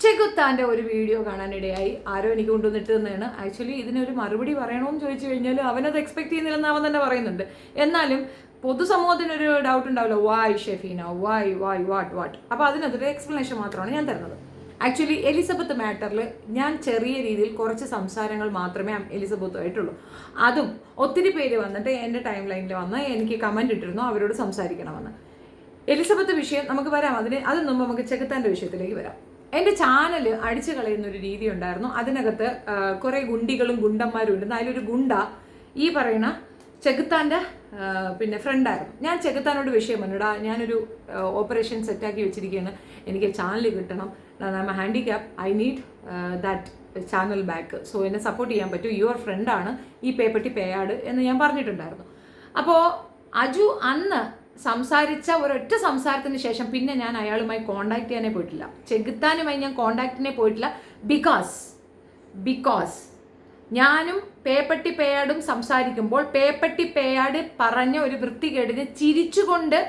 ചെകുത്താൻ്റെ ഒരു വീഡിയോ കാണാനിടയായി. ആരോ എനിക്ക് കൊണ്ടുവന്നിട്ട് തന്നെയാണ്. ആക്ച്വലി ഇതിനൊരു മറുപടി പറയണമെന്ന് ചോദിച്ചു കഴിഞ്ഞാൽ അവനത് എക്സ്പെക്ട് ചെയ്യുന്നില്ലെന്ന് അവൻ തന്നെ പറയുന്നുണ്ട്. എന്നാലും പൊതുസമൂഹത്തിനൊരു ഡൗട്ട് ഉണ്ടാവല്ലോ, വായ് ഷെഫീന, വായ് വാട്ട്. അപ്പോൾ അതിനകത്തൊരു എക്സ്പ്ലനേഷൻ മാത്രമാണ് ഞാൻ തരുന്നത്. ആക്ച്വലി എലിസബത്ത് മാറ്ററിൽ ഞാൻ ചെറിയ രീതിയിൽ കുറച്ച് സംസാരങ്ങൾ മാത്രമേ എലിസബത്തുമായിട്ടുള്ളൂ. അതും ഒത്തിരി പേര് വന്നിട്ട് എൻ്റെ ടൈം ലൈനിൽ വന്ന് എനിക്ക് കമൻറ്റ് ഇട്ടിരുന്നു അവരോട് സംസാരിക്കണമെന്ന്. എലിസബത്ത് വിഷയം നമുക്ക് വരാം, അതിന് മുമ്പ് നമുക്ക് ചെകുത്താൻ്റെ വിഷയത്തിലേക്ക് വരാം. എൻ്റെ ചാനൽ അടിച്ചു കളയുന്ന ഒരു രീതി ഉണ്ടായിരുന്നു. അതിനകത്ത് കുറേ ഗുണ്ടികളും ഗുണ്ടന്മാരും ഉണ്ട്. അതിലൊരു ഗുണ്ട ഈ പറയുന്ന ചെകുത്താൻ്റെ ഫ്രണ്ടായിരുന്നു. ഞാൻ ചെകുത്താനോട് വിഷയം പറഞ്ഞിടാ, ഞാനൊരു ഓപ്പറേഷൻ സെറ്റാക്കി വെച്ചിരിക്കുകയാണ്, എനിക്ക് ചാനൽ കിട്ടണം, I M handicap, I need that channel back, so എന്നെ സപ്പോർട്ട് ചെയ്യാൻ പറ്റും, യുവർ ഫ്രണ്ടാണ്, ഈ പേപ്പട്ടി പേയാട് എന്ന് ഞാൻ പറഞ്ഞിട്ടുണ്ടായിരുന്നു. അപ്പോൾ അജു അന്ന് സംസാരിച്ച ഒരൊറ്റ സംസാരത്തിന് ശേഷം പിന്നെ ഞാൻ അയാളുമായി കോണ്ടാക്ട് ചെയ്യാനേ പോയിട്ടില്ല, ചെകുത്താനുമായി ഞാൻ കോണ്ടാക്റ്റിനെ പോയിട്ടില്ല. ബിക്കോസ് ഞാനും പേപ്പട്ടി പേയാടും സംസാരിക്കുമ്പോൾ പേപ്പട്ടി പേയാട് പറഞ്ഞ ഒരു വൃത്തികേടിന് ചിരിച്ചുകൊണ്ട്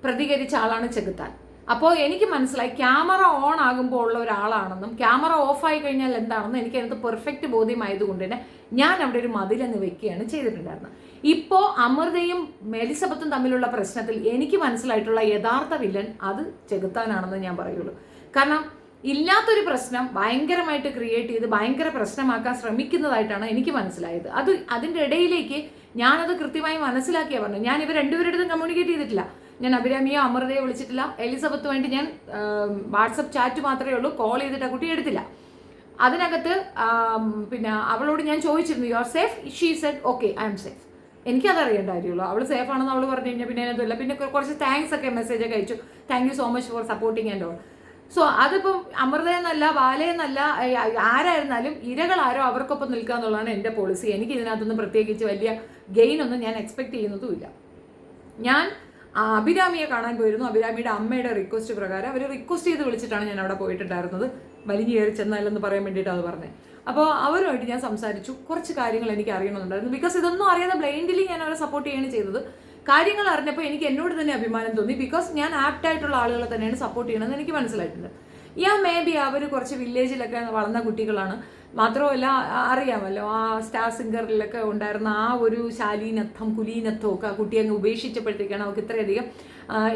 പ്രതികരിച്ച ആളാണ് ചെകുത്താൻ. അപ്പോൾ എനിക്ക് മനസ്സിലായി ക്യാമറ ഓൺ ആകുമ്പോൾ ഉള്ള ഒരാളാണെന്നും ക്യാമറ ഓഫായി കഴിഞ്ഞാൽ എന്താണെന്നും എനിക്ക് അതിനകത്ത് പെർഫെക്റ്റ് ബോധ്യമായതുകൊണ്ട് തന്നെ ഞാൻ അവിടെ ഒരു മതിലെന്ന് വെക്കുകയാണ് ചെയ്തിട്ടുണ്ടായിരുന്നത്. ഇപ്പോൾ അമൃതയും എലിസബത്തും തമ്മിലുള്ള പ്രശ്നത്തിൽ എനിക്ക് മനസ്സിലായിട്ടുള്ള യഥാർത്ഥ വില്ലൻ അത് ചെകുത്താനാണെന്ന് ഞാൻ പറയുള്ളൂ. കാരണം ഇല്ലാത്തൊരു പ്രശ്നം ഭയങ്കരമായിട്ട് ക്രിയേറ്റ് ചെയ്ത് ഭയങ്കര പ്രശ്നമാക്കാൻ ശ്രമിക്കുന്നതായിട്ടാണ് എനിക്ക് മനസ്സിലായത്. അതിൻ്റെ ഇടയിലേക്ക് ഞാനത് കൃത്യമായി മനസ്സിലാക്കിയാ പറഞ്ഞു. ഞാൻ ഇവർ രണ്ടുപേരുടെ അടുത്തും കമ്മ്യൂണിക്കേറ്റ് ചെയ്തിട്ടില്ല. ഞാൻ അഭിരാമിയോ അമൃതയോ വിളിച്ചിട്ടില്ല. എലിസബത്തുമായിട്ട് ഞാൻ വാട്സപ്പ് ചാറ്റ് മാത്രമേ ഉള്ളൂ, കോൾ ചെയ്തിട്ട് ആ കുട്ടി എടുത്തില്ല. അതിനകത്ത് അവളോട് ഞാൻ ചോദിച്ചിരുന്നു, you are safe? She said okay, I am safe. എനിക്കതറിയേണ്ട കാര്യമുള്ളൂ. അവൾ സേഫ് ആണെന്ന് അവൾ പറഞ്ഞു കഴിഞ്ഞാൽ പിന്നെ അതിനകത്തില്ല. പിന്നെ കുറച്ച് താങ്ക്സ് ഒക്കെ മെസ്സേജൊക്കെ അയച്ചു, thank you so much for supporting and all. So അതിപ്പം അമൃതയെന്നല്ല ബാലയെന്നല്ല ആരായിരുന്നാലും ഇരകളാരോ അവർക്കൊപ്പം നിൽക്കുക എന്നുള്ളതാണ് എൻ്റെ പോളിസി. എനിക്ക് ഇതിനകത്തൊന്നും പ്രത്യേകിച്ച് വലിയ ഗെയിനൊന്നും ഞാൻ എക്സ്പെക്ട് ചെയ്യുന്നതുമില്ല. ഞാൻ അഭിരാമിയെ കാണാൻ പോയിരുന്നു. അഭിരാമിയുടെ അമ്മയുടെ റിക്വസ്റ്റ് പ്രകാരം അവർ റിക്വസ്റ്റ് ചെയ്ത് വിളിച്ചിട്ടാണ് ഞാൻ അവിടെ പോയിട്ടുണ്ടായിരുന്നത്. വലിഞ്ഞു കയറി ചെന്നാലെന്ന് പറയാൻ വേണ്ടിയിട്ട് അത് പറഞ്ഞത്. അപ്പോൾ അവരുമായിട്ട് ഞാൻ സംസാരിച്ചു. കുറച്ച് കാര്യങ്ങൾ എനിക്ക് അറിയണമെന്നുണ്ടായിരുന്നു. ബിക്കോസ് ഇതൊന്നും അറിയാതെ ബ്ലൈൻഡ്ലി ഞാൻ അവരെ സപ്പോർട്ട് ചെയ്യുകയാണ് ചെയ്തത്. കാര്യങ്ങൾ അറിഞ്ഞപ്പോൾ എനിക്ക് എന്നോട് തന്നെ അഭിമാനം തോന്നി. ബിക്കോസ് ഞാൻ ആപ്റ്റായിട്ടുള്ള ആളുകളെ തന്നെയാണ് സപ്പോർട്ട് ചെയ്യണമെന്ന് എനിക്ക് മനസ്സിലായിട്ടുണ്ട്. മേ ബി അവർ കുറച്ച് വില്ലേജിലൊക്കെ വളർന്ന കുട്ടികളാണ്. മാത്രമല്ല അറിയാമല്ലോ, ആ സ്റ്റാർ സിംഗറിലൊക്കെ ഉണ്ടായിരുന്ന ആ ഒരു ശാലീനത്വം കുലീനത്വം ഒക്കെ ആ കുട്ടി അങ്ങ് ഉപേക്ഷിച്ചപ്പോഴത്തേക്കാണ് അവർക്ക് ഇത്രയധികം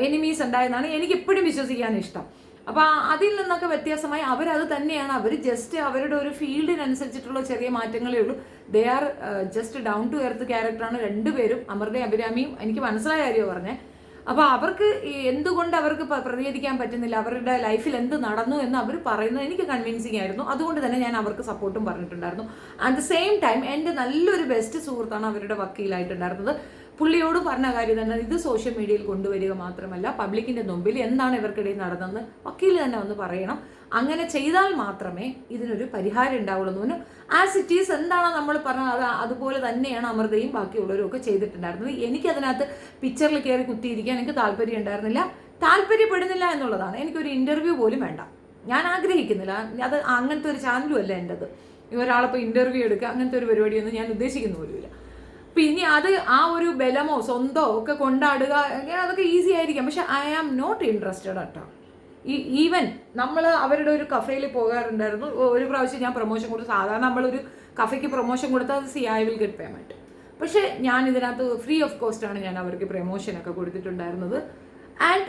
എനിമീസ് ഉണ്ടായെന്നാണ് എനിക്ക് ഇപ്പോഴും വിശ്വസിക്കാൻ ഇഷ്ടം. അപ്പോൾ അതിൽ നിന്നൊക്കെ വ്യത്യാസമായി അവരത് തന്നെയാണ്. അവർ ജസ്റ്റ് അവരുടെ ഒരു ഫീൽഡിനനുസരിച്ചിട്ടുള്ള ചെറിയ മാറ്റങ്ങളേ ഉള്ളൂ. They are just down to earth ക്യാരക്ടറാണ് രണ്ടുപേരും, അമൃതയും അഭിരാമിയും. എനിക്ക് മനസ്സിലായ കാര്യമോ പറഞ്ഞേ. അപ്പോൾ അവർക്ക് എന്തുകൊണ്ട് അവർക്ക് പ്രതികരിക്കാൻ പറ്റുന്നില്ല, അവരുടെ ലൈഫിൽ എന്ത് നടന്നു എന്ന് അവർ പറയുന്നത് എനിക്ക് കൺവിൻസിങ് ആയിരുന്നു. അതുകൊണ്ട് തന്നെ ഞാൻ അവർക്ക് സപ്പോർട്ടും പറഞ്ഞിട്ടുണ്ടായിരുന്നു. അറ്റ് ദ സെയിം ടൈം എൻ്റെ നല്ലൊരു ബെസ്റ്റ് സുഹൃത്താണ് അവരുടെ വക്കീലായിട്ടുണ്ടായിരുന്നത്. പുള്ളിയോട് പറഞ്ഞ കാര്യം തന്നെ, ഇത് സോഷ്യൽ മീഡിയയിൽ കൊണ്ടുവരിക മാത്രമല്ല പബ്ലിക്കിൻ്റെ മുമ്പിൽ എന്താണ് ഇവർക്കിടയിൽ നടന്നതെന്ന് വക്കീൽ തന്നെ വന്ന് പറയണം. അങ്ങനെ ചെയ്താൽ മാത്രമേ ഇതിനൊരു പരിഹാരം ഉണ്ടാവുള്ളൂ. ആസ് ഇറ്റ് ഈസ് എന്താണോ നമ്മൾ പറഞ്ഞത് അതുപോലെ തന്നെയാണ് അമൃതയും ബാക്കിയുള്ളവരും ഒക്കെ ചെയ്തിട്ടുണ്ടായിരുന്നത്. എനിക്കതിനകത്ത് പിക്ചറിൽ കയറി കുത്തിയിരിക്കാൻ എനിക്ക് താല്പര്യം ഉണ്ടായിരുന്നില്ല, താല്പര്യപ്പെടുന്നില്ല എന്നുള്ളതാണ്. എനിക്കൊരു ഇൻ്റർവ്യൂ പോലും വേണ്ട, ഞാൻ ആഗ്രഹിക്കുന്നില്ല. അത് അങ്ങനത്തെ ഒരു ചാനലും അല്ല എൻ്റെത്. ഒരാളിപ്പോൾ ഇൻ്റർവ്യൂ എടുക്കുക അങ്ങനത്തെ ഒരു പരിപാടിയൊന്നും ഞാൻ ഉദ്ദേശിക്കുന്ന പോലുമില്ല. പിന്നെ അത് ആ ഒരു ബലമോ സ്വന്തമോ ഒക്കെ കൊണ്ടാടുക അതൊക്കെ ഈസി ആയിരിക്കാം. പക്ഷെ ഐ ആം നോട്ട് ഇൻട്രസ്റ്റഡ് അട്ടോ. ഈവൻ നമ്മൾ അവരുടെ ഒരു കഫേയിൽ പോകാറുണ്ടായിരുന്നു. ഒരു പ്രാവശ്യം ഞാൻ പ്രൊമോഷൻ കൊടുത്തു. സാധാരണ നമ്മളൊരു കഫേക്ക് പ്രൊമോഷൻ കൊടുത്താൽ ഐ വിൽ ഗെറ്റ് പേയ്മെൻറ്റ്. പക്ഷേ ഞാൻ ഇതിനകത്ത് ഫ്രീ ഓഫ് കോസ്റ്റാണ് ഞാൻ അവർക്ക് പ്രൊമോഷനൊക്കെ കൊടുത്തിട്ടുണ്ടായിരുന്നത്. ആൻഡ്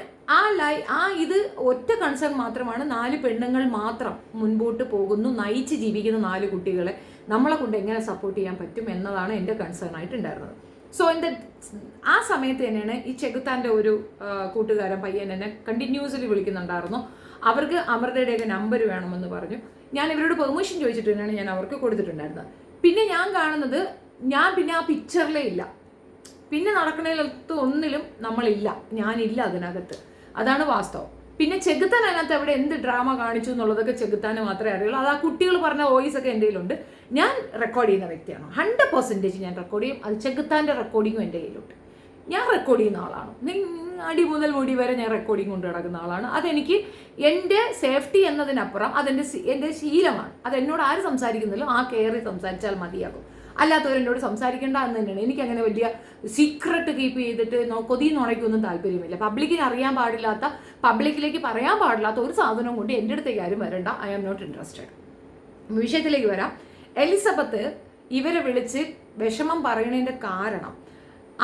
ഇത് ഒറ്റ കൺസേൺ മാത്രമാണ്, 4 പെണ്ണുങ്ങൾ മാത്രം മുൻപോട്ട് പോകുന്നു, നയിച്ച് ജീവിക്കുന്ന 4 കുട്ടികളെ നമ്മളെ കൊണ്ട് എങ്ങനെ സപ്പോർട്ട് ചെയ്യാൻ പറ്റും എന്നതാണ് എൻ്റെ കൺസേൺ ആയിട്ടുണ്ടായിരുന്നത്. സോ ആ സമയത്ത് തന്നെയാണ് ഈ ചെകുത്താൻ്റെ ഒരു കൂട്ടുകാരൻ പയ്യൻ എന്നെ കണ്ടിന്യൂസ്ലി വിളിക്കുന്നുണ്ടായിരുന്നു. അവർക്ക് അമൃതയുടെയൊക്കെ നമ്പർ വേണമെന്ന് പറഞ്ഞു. ഞാൻ ഇവരോട് പെർമിഷൻ ചോദിച്ചിട്ട് തന്നെയാണ് ഞാൻ അവർക്ക് കൊടുത്തിട്ടുണ്ടായിരുന്നത്. പിന്നെ ഞാൻ കാണുന്നത് പിന്നെ ആ പിക്ചറിലേ ഇല്ല, പിന്നെ നടക്കണേലത്ത് ഒന്നിലും നമ്മളില്ല, ഞാനില്ല അതിനകത്ത്. അതാണ് വാസ്തവം. പിന്നെ ചെകുത്താൻ അതിനകത്ത് അവിടെ എന്ത് ഡ്രാമ കാണിച്ചു എന്നുള്ളതൊക്കെ ചെകുത്താന് മാത്രമേ അറിയുള്ളൂ. അത് ആ കുട്ടികൾ പറഞ്ഞ വോയിസ് ഒക്കെ എൻ്റെ കയ്യിലുണ്ട്. ഞാൻ റെക്കോർഡ് ചെയ്യുന്ന വ്യക്തിയാണ്, 100% ഞാൻ റെക്കോർഡ് ചെയ്യും. അത് ചെകുത്താൻ്റെ റെക്കോർഡിങ്ങും എൻ്റെ കയ്യിലുണ്ട്. ഞാൻ റെക്കോർഡ് ചെയ്യുന്ന ആളാണ്. അടി മുതൽ മുടി വരെ ഞാൻ റെക്കോർഡിങ് കൊണ്ട് നടക്കുന്ന ആളാണ്. അതെനിക്ക് എൻ്റെ സേഫ്റ്റി എന്നതിനപ്പുറം എൻ്റെ ശീലമാണ്. അത് എന്നോട് ആര് സംസാരിക്കുന്നില്ലോ ആ കയറി സംസാരിച്ചാൽ മതിയാകും. അല്ലാത്തവരെന്നോട് സംസാരിക്കേണ്ട എന്ന് തന്നെയാണ്. എനിക്കങ്ങനെ വലിയ സീക്രട്ട് കീപ്പ് ചെയ്തിട്ട് കൊതി നുണയ്ക്കൊന്നും താല്പര്യമില്ല. പബ്ലിക്കിന് അറിയാൻ പാടില്ലാത്ത, പബ്ലിക്കിലേക്ക് പറയാൻ പാടില്ലാത്ത ഒരു സാധനം കൊണ്ട് എൻ്റെ അടുത്തേക്ക് ആരും വരണ്ട. I am not interested. വിഷയത്തിലേക്ക് വരാം. എലിസബത്ത് ഇവരെ വിളിച്ച് വിഷമം പറയുന്നതിൻ്റെ കാരണം,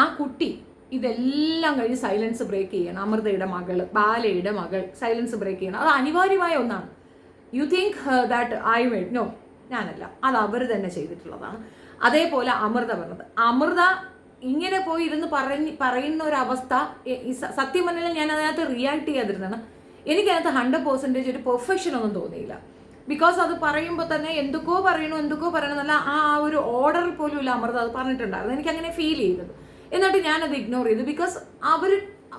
ആ കുട്ടി ഇതെല്ലാം കഴിഞ്ഞ് സൈലൻസ് ബ്രേക്ക് ചെയ്യണം. അമൃതയുടെ മകൾ, ബാലയുടെ മകൾ സൈലൻസ് ബ്രേക്ക് ചെയ്യണം. അത് അനിവാര്യമായ ഒന്നാണ്. You think that I made? No, ഞാനല്ല, അത് അവർ തന്നെ ചെയ്തിട്ടുള്ളതാണ്. അതേപോലെ അമൃത പറഞ്ഞത്, അമൃത ഇങ്ങനെ പോയി ഇരുന്ന് പറയുന്ന ഒരവസ്ഥ സത്യം പറഞ്ഞാൽ ഞാൻ അതിനകത്ത് റിയാക്ട് ചെയ്യാതിരുന്നതാണ്. എനിക്കതിനകത്ത് 100% ഒരു പെർഫെക്ഷൻ ഒന്നും തോന്നിയില്ല. ബിക്കോസ് അത് പറയുമ്പോൾ തന്നെ എന്തൊക്കെയോ പറയണമെന്നല്ല, ആ ഒരു ഓർഡർ പോലും ഇല്ല അമൃത അത് പറഞ്ഞിട്ടുണ്ടായിരുന്നു. എനിക്കങ്ങനെ ഫീൽ ചെയ്തത്. എന്നിട്ട് ഞാനത് ഇഗ്നോർ ചെയ്തു. ബിക്കോസ് അവർ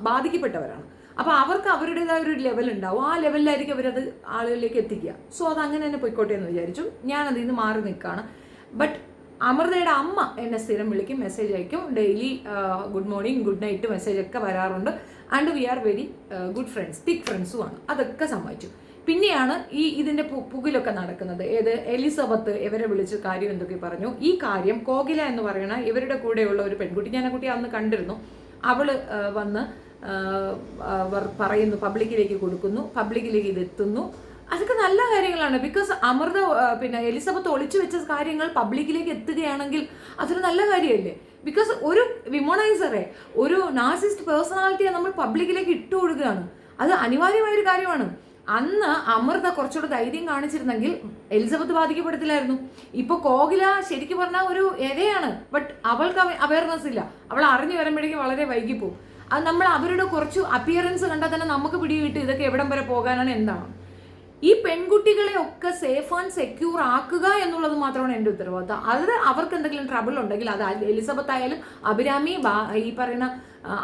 ബാധിക്കപ്പെട്ടവരാണ്. അപ്പോൾ അവർക്ക് അവരുടേതായ ഒരു ലെവൽ ഉണ്ടാവും. ആ ലെവലിലായിരിക്കും അവരത് ആളുകളിലേക്ക് എത്തിക്കുക. സോ അത് അങ്ങനെ തന്നെ പോയിക്കോട്ടെ എന്ന് വിചാരിച്ചു. ഞാനതിൽ നിന്ന് മാറി നിൽക്കുകയാണ്. ബട്ട് അമൃതയുടെ അമ്മ എന്നെ സ്ഥിരം വിളിക്കും, മെസ്സേജ് അയക്കും. Daily good morning, good night message ഒക്കെ വരാറുണ്ട്. And we are very good friends, thick ഫ്രണ്ട്സുമാണ്. അതൊക്കെ സമ്മതിച്ചു. പിന്നെയാണ് ഇതിൻ്റെ പുകിലൊക്കെ നടക്കുന്നത്. എലിസബത്ത് ഇവരെ വിളിച്ച് കാര്യം എന്തൊക്കെ പറഞ്ഞു. ഈ കാര്യം കോകില എന്ന് പറയുന്ന ഇവരുടെ കൂടെയുള്ള ഒരു പെൺകുട്ടി, ഞാൻ ആ കുട്ടി അന്ന് കണ്ടിരുന്നു. അവള് വന്ന് പറയുന്നു, പബ്ലിക്കിലേക്ക് കൊടുക്കുന്നു, പബ്ലിക്കിലേക്ക് ഇത് എത്തുന്നു. അതൊക്കെ നല്ല കാര്യങ്ങളാണ്. ബിക്കോസ് അമൃത എലിസബത്ത് ഒളിച്ചു വെച്ച കാര്യങ്ങൾ പബ്ലിക്കിലേക്ക് എത്തുകയാണെങ്കിൽ അതൊരു നല്ല കാര്യമല്ലേ? ബിക്കോസ് ഒരു വിമോണൈസറെ, ഒരു നാർസിസ്റ്റ് പേഴ്സണാലിറ്റിയെ നമ്മൾ പബ്ലിക്കിലേക്ക് ഇട്ടു കൊടുക്കുകയാണ്. അത് അനിവാര്യമായൊരു കാര്യമാണ്. അന്ന് അമൃത കുറച്ചുകൂടെ ധൈര്യം കാണിച്ചിരുന്നെങ്കിൽ എലിസബത്ത് ബാധിക്കപ്പെടത്തില്ലായിരുന്നു. ഇപ്പൊ കോകില ശരിക്കും പറഞ്ഞാൽ ഒരു ഇരയാണ്. ബട്ട് അവൾക്ക് അവയർനെസ് ഇല്ല. അവൾ അറിഞ്ഞു വരുമ്പോഴേക്കും വളരെ വൈകിപ്പോവും. അത് നമ്മൾ അവരുടെ കുറച്ച് അപ്പിയറൻസ് കണ്ടാൽ തന്നെ നമുക്ക് പിടികിട്ട് ഇതൊക്കെ എവിടം വരെ പോകാനാണ്, എന്താണ്. ഈ പെൺകുട്ടികളെ ഒക്കെ സേഫ് ആൻഡ് സെക്യൂർ ആക്കുക എന്നുള്ളത് മാത്രമാണ് എൻ്റെ ഉത്തരവാദിത്തം. അത് അവർക്ക് എന്തെങ്കിലും ട്രബിൾ ഉണ്ടെങ്കിൽ, അത് എലിസബത്ത് ആയാലും അഭിരാമി, ഈ പറയുന്ന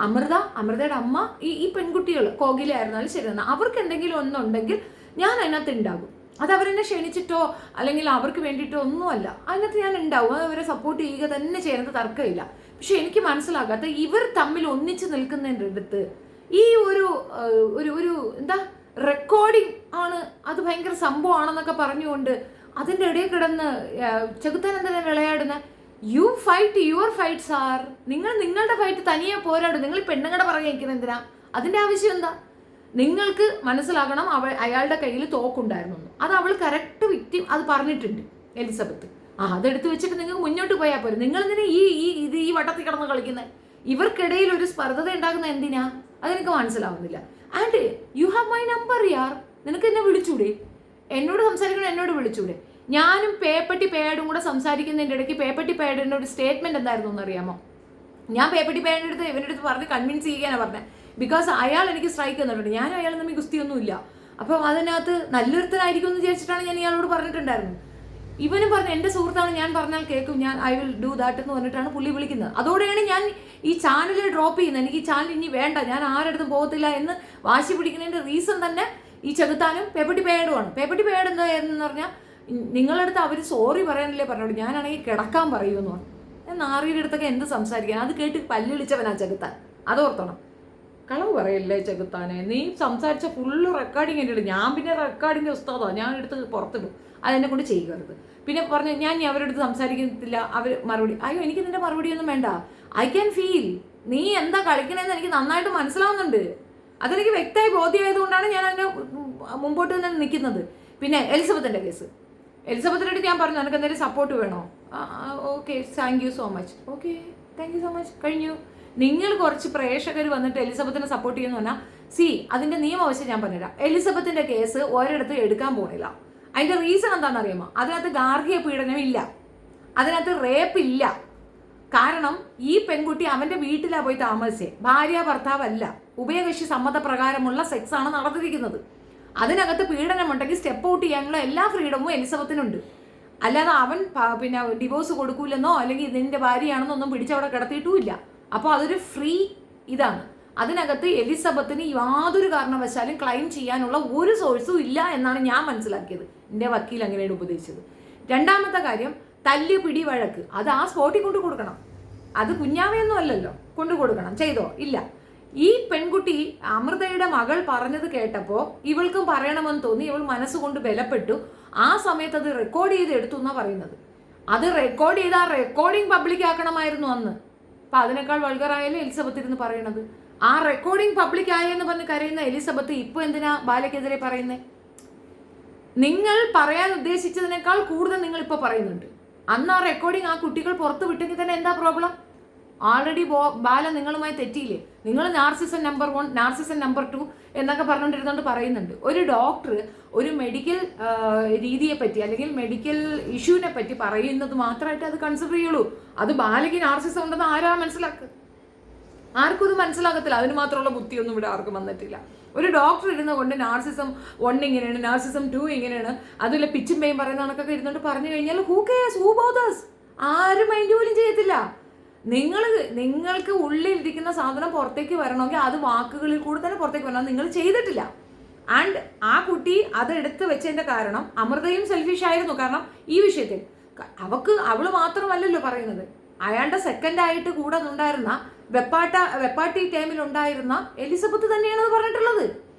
അമൃതയുടെ അമ്മ, ഈ പെൺകുട്ടികൾ കോകില ആയിരുന്നാലും ശരി, അവർക്ക് എന്തെങ്കിലും ഒന്നുണ്ടെങ്കിൽ ഞാൻ അതിനകത്ത് ഉണ്ടാകും. അത് അവരെന്നെ ക്ഷണിച്ചിട്ടോ അല്ലെങ്കിൽ അവർക്ക് വേണ്ടിയിട്ടോ ഒന്നുമല്ല, അതിനകത്ത് ഞാൻ ഉണ്ടാവും. അത് അവരെ സപ്പോർട്ട് ചെയ്യുക തന്നെ ചെയ്യുന്നത് തർക്കമില്ല. പക്ഷെ എനിക്ക് മനസ്സിലാകാത്ത, ഇവർ തമ്മിൽ ഒന്നിച്ച് നിൽക്കുന്നതിൻ്റെ അടുത്ത് ഈ ഒരു എന്താ റെക്കോർഡിംഗ് ആണ്, അത് ഭയങ്കര സംഭവമാണെന്നൊക്കെ പറഞ്ഞുകൊണ്ട് അതിൻ്റെ ഇടയിൽ കിടന്ന് ചെകുത്താൻ എന്തിനാ വിളയാടുന്നത്? യു ഫൈറ്റ് യുവർ ഫൈറ്റ്സ് ആർ. നിങ്ങൾ നിങ്ങളുടെ ഫൈറ്റ് തനിയെ പോരാടും. നിങ്ങൾ ഈ പെണ്ണുങ്ങളുടെ പുറകെ നിൽക്കുന്നത് എന്തിനാ? അതിൻ്റെ ആവശ്യം എന്താ? നിങ്ങൾക്ക് മനസ്സിലാകണം, അയാളുടെ കയ്യിൽ തോക്കുണ്ടായിരുന്നു. അത് അവൾ കറക്റ്റ് വിക്ടിം അത് പറഞ്ഞിട്ടുണ്ട് എലിസബത്ത്. അതെടുത്ത് വെച്ചിട്ട് നിങ്ങൾക്ക് മുന്നോട്ട് പോയാൽ പോരും. നിങ്ങൾ എന്തിനാ ഈ വട്ടത്തിൽ കിടന്ന് കളിക്കുന്നത്? ഇവർക്കിടയിൽ ഒരു സ്പർദ്ധത ഉണ്ടാകുന്ന എന്തിനാ? അതെനിക്ക് മനസ്സിലാവുന്നില്ല. And you have my number യാർ. നിനക്ക് എന്നെ വിളിച്ചൂടെ? എന്നോട് സംസാരിക്കണം, എന്നോട് വിളിച്ചൂടെ? ഞാനും പേപ്പട്ടി പേയാടും കൂടെ സംസാരിക്കുന്നതിൻ്റെ ഇടയ്ക്ക് പേപ്പട്ടി പേയാടിൻ്റെ ഒരു സ്റ്റേറ്റ്മെന്റ് എന്തായിരുന്നു എന്നറിയാമോ? ഞാൻ പേപ്പട്ടി പേയാടിൻ്റെ അടുത്ത് ഇവൻ്റെ അടുത്ത് പറഞ്ഞ് കൺവിൻസ് ചെയ്യാനാണ് പറഞ്ഞത്. ബിക്കോസ് അയാൾ എനിക്ക് സ്ട്രൈക്ക് തന്നിട്ടുണ്ട്. ഞാനും അയാൾ തമ്മിൽ ഗുസ്തിയൊന്നുമില്ല. അപ്പം അതിനകത്ത് നല്ലൊരുത്തനായിരിക്കും എന്ന് വിചാരിച്ചിട്ടാണ് ഞാൻ ഇയാളോട് പറഞ്ഞിട്ടുണ്ടായിരുന്നത്. ഇവനും പറഞ്ഞു, എൻ്റെ സുഹൃത്താണ്, ഞാൻ പറഞ്ഞാൽ കേൾക്കും, ഞാൻ ഐ വിൽ ഡു ദാറ്റ് എന്ന് പറഞ്ഞിട്ടാണ് പുള്ളി വിളിക്കുന്നത്. അതോടെയാണ് ഞാൻ ഈ ചാനൽ ഡ്രോപ്പ് ചെയ്യുന്നത്. എനിക്ക് ഈ ചാനൽ ഇനി വേണ്ട, ഞാൻ ആരടുത്തും പോകത്തില്ല എന്ന് വാശി പിടിക്കുന്നതിൻ്റെ റീസൺ തന്നെ ഈ ചെകുത്താനും പേപ്പട്ടി പേയാടുമാണ്. പേപ്പട്ടി പേയാട് എന്തായിരുന്നു പറഞ്ഞാൽ, നിങ്ങളടുത്ത് അവർ സോറി പറയാനല്ലേ പറഞ്ഞോളൂ, ഞാനാണെങ്കിൽ കിടക്കാൻ പറയുമെന്ന് പറഞ്ഞു. നാറിയുടെ അടുത്തൊക്കെ എന്ത് സംസാരിക്കാൻ? അത് കേട്ട് പല്ലിളിച്ചവനാ ചെകുത്താൻ. അതോർത്തണം. കളവ് പറയല്ലേ ചെകുത്താനെ, നീ സംസാരിച്ച ഫുള്ള് റെക്കോർഡിങ് എൻ്റെ ഇടും. ഞാൻ പിന്നെ റെക്കോർഡിൻ്റെ ഉസ്താദോ, ഞാൻ എടുത്ത് പുറത്തിടും. അതെന്നെ കൊണ്ട് ചെയ്യരുത്. പിന്നെ പറഞ്ഞു, ഞാൻ അവരുടെ അടുത്ത് സംസാരിക്കത്തില്ല. അവർ മറുപടി, അയ്യോ എനിക്ക് നിന്റെ മറുപടിയൊന്നും വേണ്ട, ഐ ക്യാൻ ഫീൽ നീ എന്താ കളിക്കണേന്ന് എനിക്ക് നന്നായിട്ട് മനസ്സിലാവുന്നുണ്ട്. അതെനിക്ക് വ്യക്തമായി ബോധ്യമായതുകൊണ്ടാണ് ഞാൻ അതിൻ്റെ മുമ്പോട്ട് തന്നെ നിൽക്കുന്നത്. പിന്നെ എലിസബത്തിൻ്റെ കേസ്, എലിസബത്തിൻ്റെ അടുത്ത് ഞാൻ പറഞ്ഞു, നിനക്ക് എന്തെങ്കിലും സപ്പോർട്ട് വേണോ? Okay, thank you so much. Okay, thank you so much, കഴിഞ്ഞു. നിങ്ങൾ കുറച്ച് പ്രേക്ഷകർ വന്നിട്ട് എലിസബത്തിനെ സപ്പോർട്ട് ചെയ്യുന്നു പറഞ്ഞാൽ, അതിൻ്റെ നിയമവശം ഞാൻ പറഞ്ഞുതരാം. എലിസബത്തിൻ്റെ കേസ് ഒരിടത്ത് എടുക്കാൻ പോകുന്നില്ല. അതിൻ്റെ റീസൺ എന്താണെന്ന് അറിയാമോ? അതിനകത്ത് ഗാർഹിക പീഡനം ഇല്ല, അതിനകത്ത് റേപ്പ് ഇല്ല. കാരണം ഈ പെൺകുട്ടി അവൻ്റെ വീട്ടിലാണ് പോയി താമസിച്ചേ, ഭാര്യ ഭർത്താവല്ല, ഉഭയകക്ഷി സമ്മതപ്രകാരമുള്ള സെക്സ് ആണ് നടന്നിരിക്കുന്നത്. അതിനകത്ത് പീഡനമുണ്ടെങ്കിൽ സ്റ്റെപ്പ് ഔട്ട് ചെയ്യാനുള്ള എല്ലാ ഫ്രീഡമും എലിസബത്തിനുണ്ട്. അല്ലാതെ അവൻ ഡിവോഴ്സ് കൊടുക്കൂലെന്നോ അല്ലെങ്കിൽ ഇതിൻ്റെ ഭാര്യയാണെന്നോ ഒന്നും പിടിച്ചവിടെ കിടത്തിയിട്ടുമില്ല. അപ്പോൾ അതൊരു ഫ്രീ ഇതാണ്. അതിനകത്ത് എലിസബത്തിന് യാതൊരു കാരണവശാലും ക്ലെയിം ചെയ്യാനുള്ള ഒരു സോഴ്സും ഇല്ല എന്നാണ് ഞാൻ മനസ്സിലാക്കിയത്. എൻ്റെ വക്കീൽ അങ്ങനെയാണ് ഉപദേശിച്ചത്. രണ്ടാമത്തെ കാര്യം, തല്ല് പിടി വഴക്ക്, അത് ആ സ്പോട്ടിൽ കൊണ്ട് കൊടുക്കണം. അത് കുഞ്ഞാവയൊന്നും അല്ലല്ലോ, കൊണ്ടു കൊടുക്കണം. ചെയ്തോ? ഇല്ല. ഈ പെൺകുട്ടി അമൃതയുടെ മകൾ പറഞ്ഞത് കേട്ടപ്പോൾ ഇവൾക്കും പറയണമെന്ന് തോന്നി. ഇവൾ മനസ്സുകൊണ്ട് ബലപ്പെട്ടു. ആ സമയത്ത് അത് റെക്കോർഡ് ചെയ്ത് എടുത്തു എന്നാണ് പറയുന്നത്. അത് റെക്കോർഡ് ചെയ്ത് ആ റെക്കോർഡിങ് പബ്ലിക് ആക്കണമായിരുന്നു അന്ന്. അപ്പം അതിനേക്കാൾ വൾഗറായാലും എലിസബത്ത് ഇരുന്ന് പറയണത്. ആ റെക്കോർഡിങ് പബ്ലിക് ആയെന്ന് പറഞ്ഞ് കരയുന്ന എലിസബത്ത് ഇപ്പോൾ എന്തിനാ ബാലയ്ക്കെതിരെ പറയുന്നത്? നിങ്ങൾ പറയാൻ ഉദ്ദേശിച്ചതിനേക്കാൾ കൂടുതൽ നിങ്ങൾ ഇപ്പോൾ പറയുന്നുണ്ട്. അന്ന് ആ റെക്കോർഡിങ് ആ കുട്ടികൾ പുറത്ത് വിട്ടെങ്കിൽ തന്നെ എന്താ പ്രോബ്ലം? ആൾറെഡി ബാല നിങ്ങളുമായി തെറ്റിയില്ലേ? നിങ്ങൾ നാർസിസം നമ്പർ 1, നാർസിസം നമ്പർ 2 എന്നൊക്കെ പറഞ്ഞുകൊണ്ടിരുന്നുകൊണ്ട് പറയുന്നുണ്ട്. ഒരു ഡോക്ടർ ഒരു മെഡിക്കൽ രീതിയെ പറ്റി അല്ലെങ്കിൽ മെഡിക്കൽ ഇഷ്യൂവിനെ പറ്റി പറയുന്നത് മാത്രമായിട്ട് അത് കൺസിഡർ ചെയ്യുള്ളൂ. അത് ബാലയ്ക്ക് നാർസിസം ഉണ്ടെന്ന് ആരാ മനസ്സിലാക്കുക? ആർക്കും ഇത് മനസ്സിലാകത്തില്ല. അതിന് മാത്രമുള്ള ബുദ്ധിയൊന്നും ഇവിടെ ആർക്കും വന്നിട്ടില്ല. ഒരു ഡോക്ടർ ഇരുന്ന് കൊണ്ട് നാർസിസം 1 ഇങ്ങനെയാണ്, നാർസിസം 2 ഇങ്ങനെയാണ്, അതുപോലെ പിച്ചും പേയും പറയുന്ന കണക്കൊക്കെ ഇരുന്നുകൊണ്ട് പറഞ്ഞു കഴിഞ്ഞാൽ ഹൂ കെയർസ്, ഹൂ ബോദേഴ്സ്? ആരും മൈൻഡ് പോലും ചെയ്യത്തില്ല. നിങ്ങൾക്ക് ഉള്ളിലിരിക്കുന്ന സാധനം പുറത്തേക്ക് വരണമെങ്കിൽ അത് വാക്കുകളിൽ കൂടെ തന്നെ പുറത്തേക്ക് വരണം. നിങ്ങൾ ചെയ്തിട്ടില്ല. ആൻഡ് ആ കുട്ടി അത് എടുത്ത് വെച്ചതിന്റെ കാരണം അമൃതയും സെൽഫിഷ് ആയിരുന്നു. കാരണം ഈ വിഷയത്തിൽ അവള് മാത്രമല്ലല്ലോ പറയുന്നത്, അയാളുടെ സെക്കൻഡായിട്ട് കൂടെ ഉണ്ടായിരുന്ന വെപ്പാട്ടി ടൈമിൽ ഉണ്ടായിരുന്ന എലിസബത്ത് തന്നെയാണ് അത് പറഞ്ഞിട്ടുള്ളത്.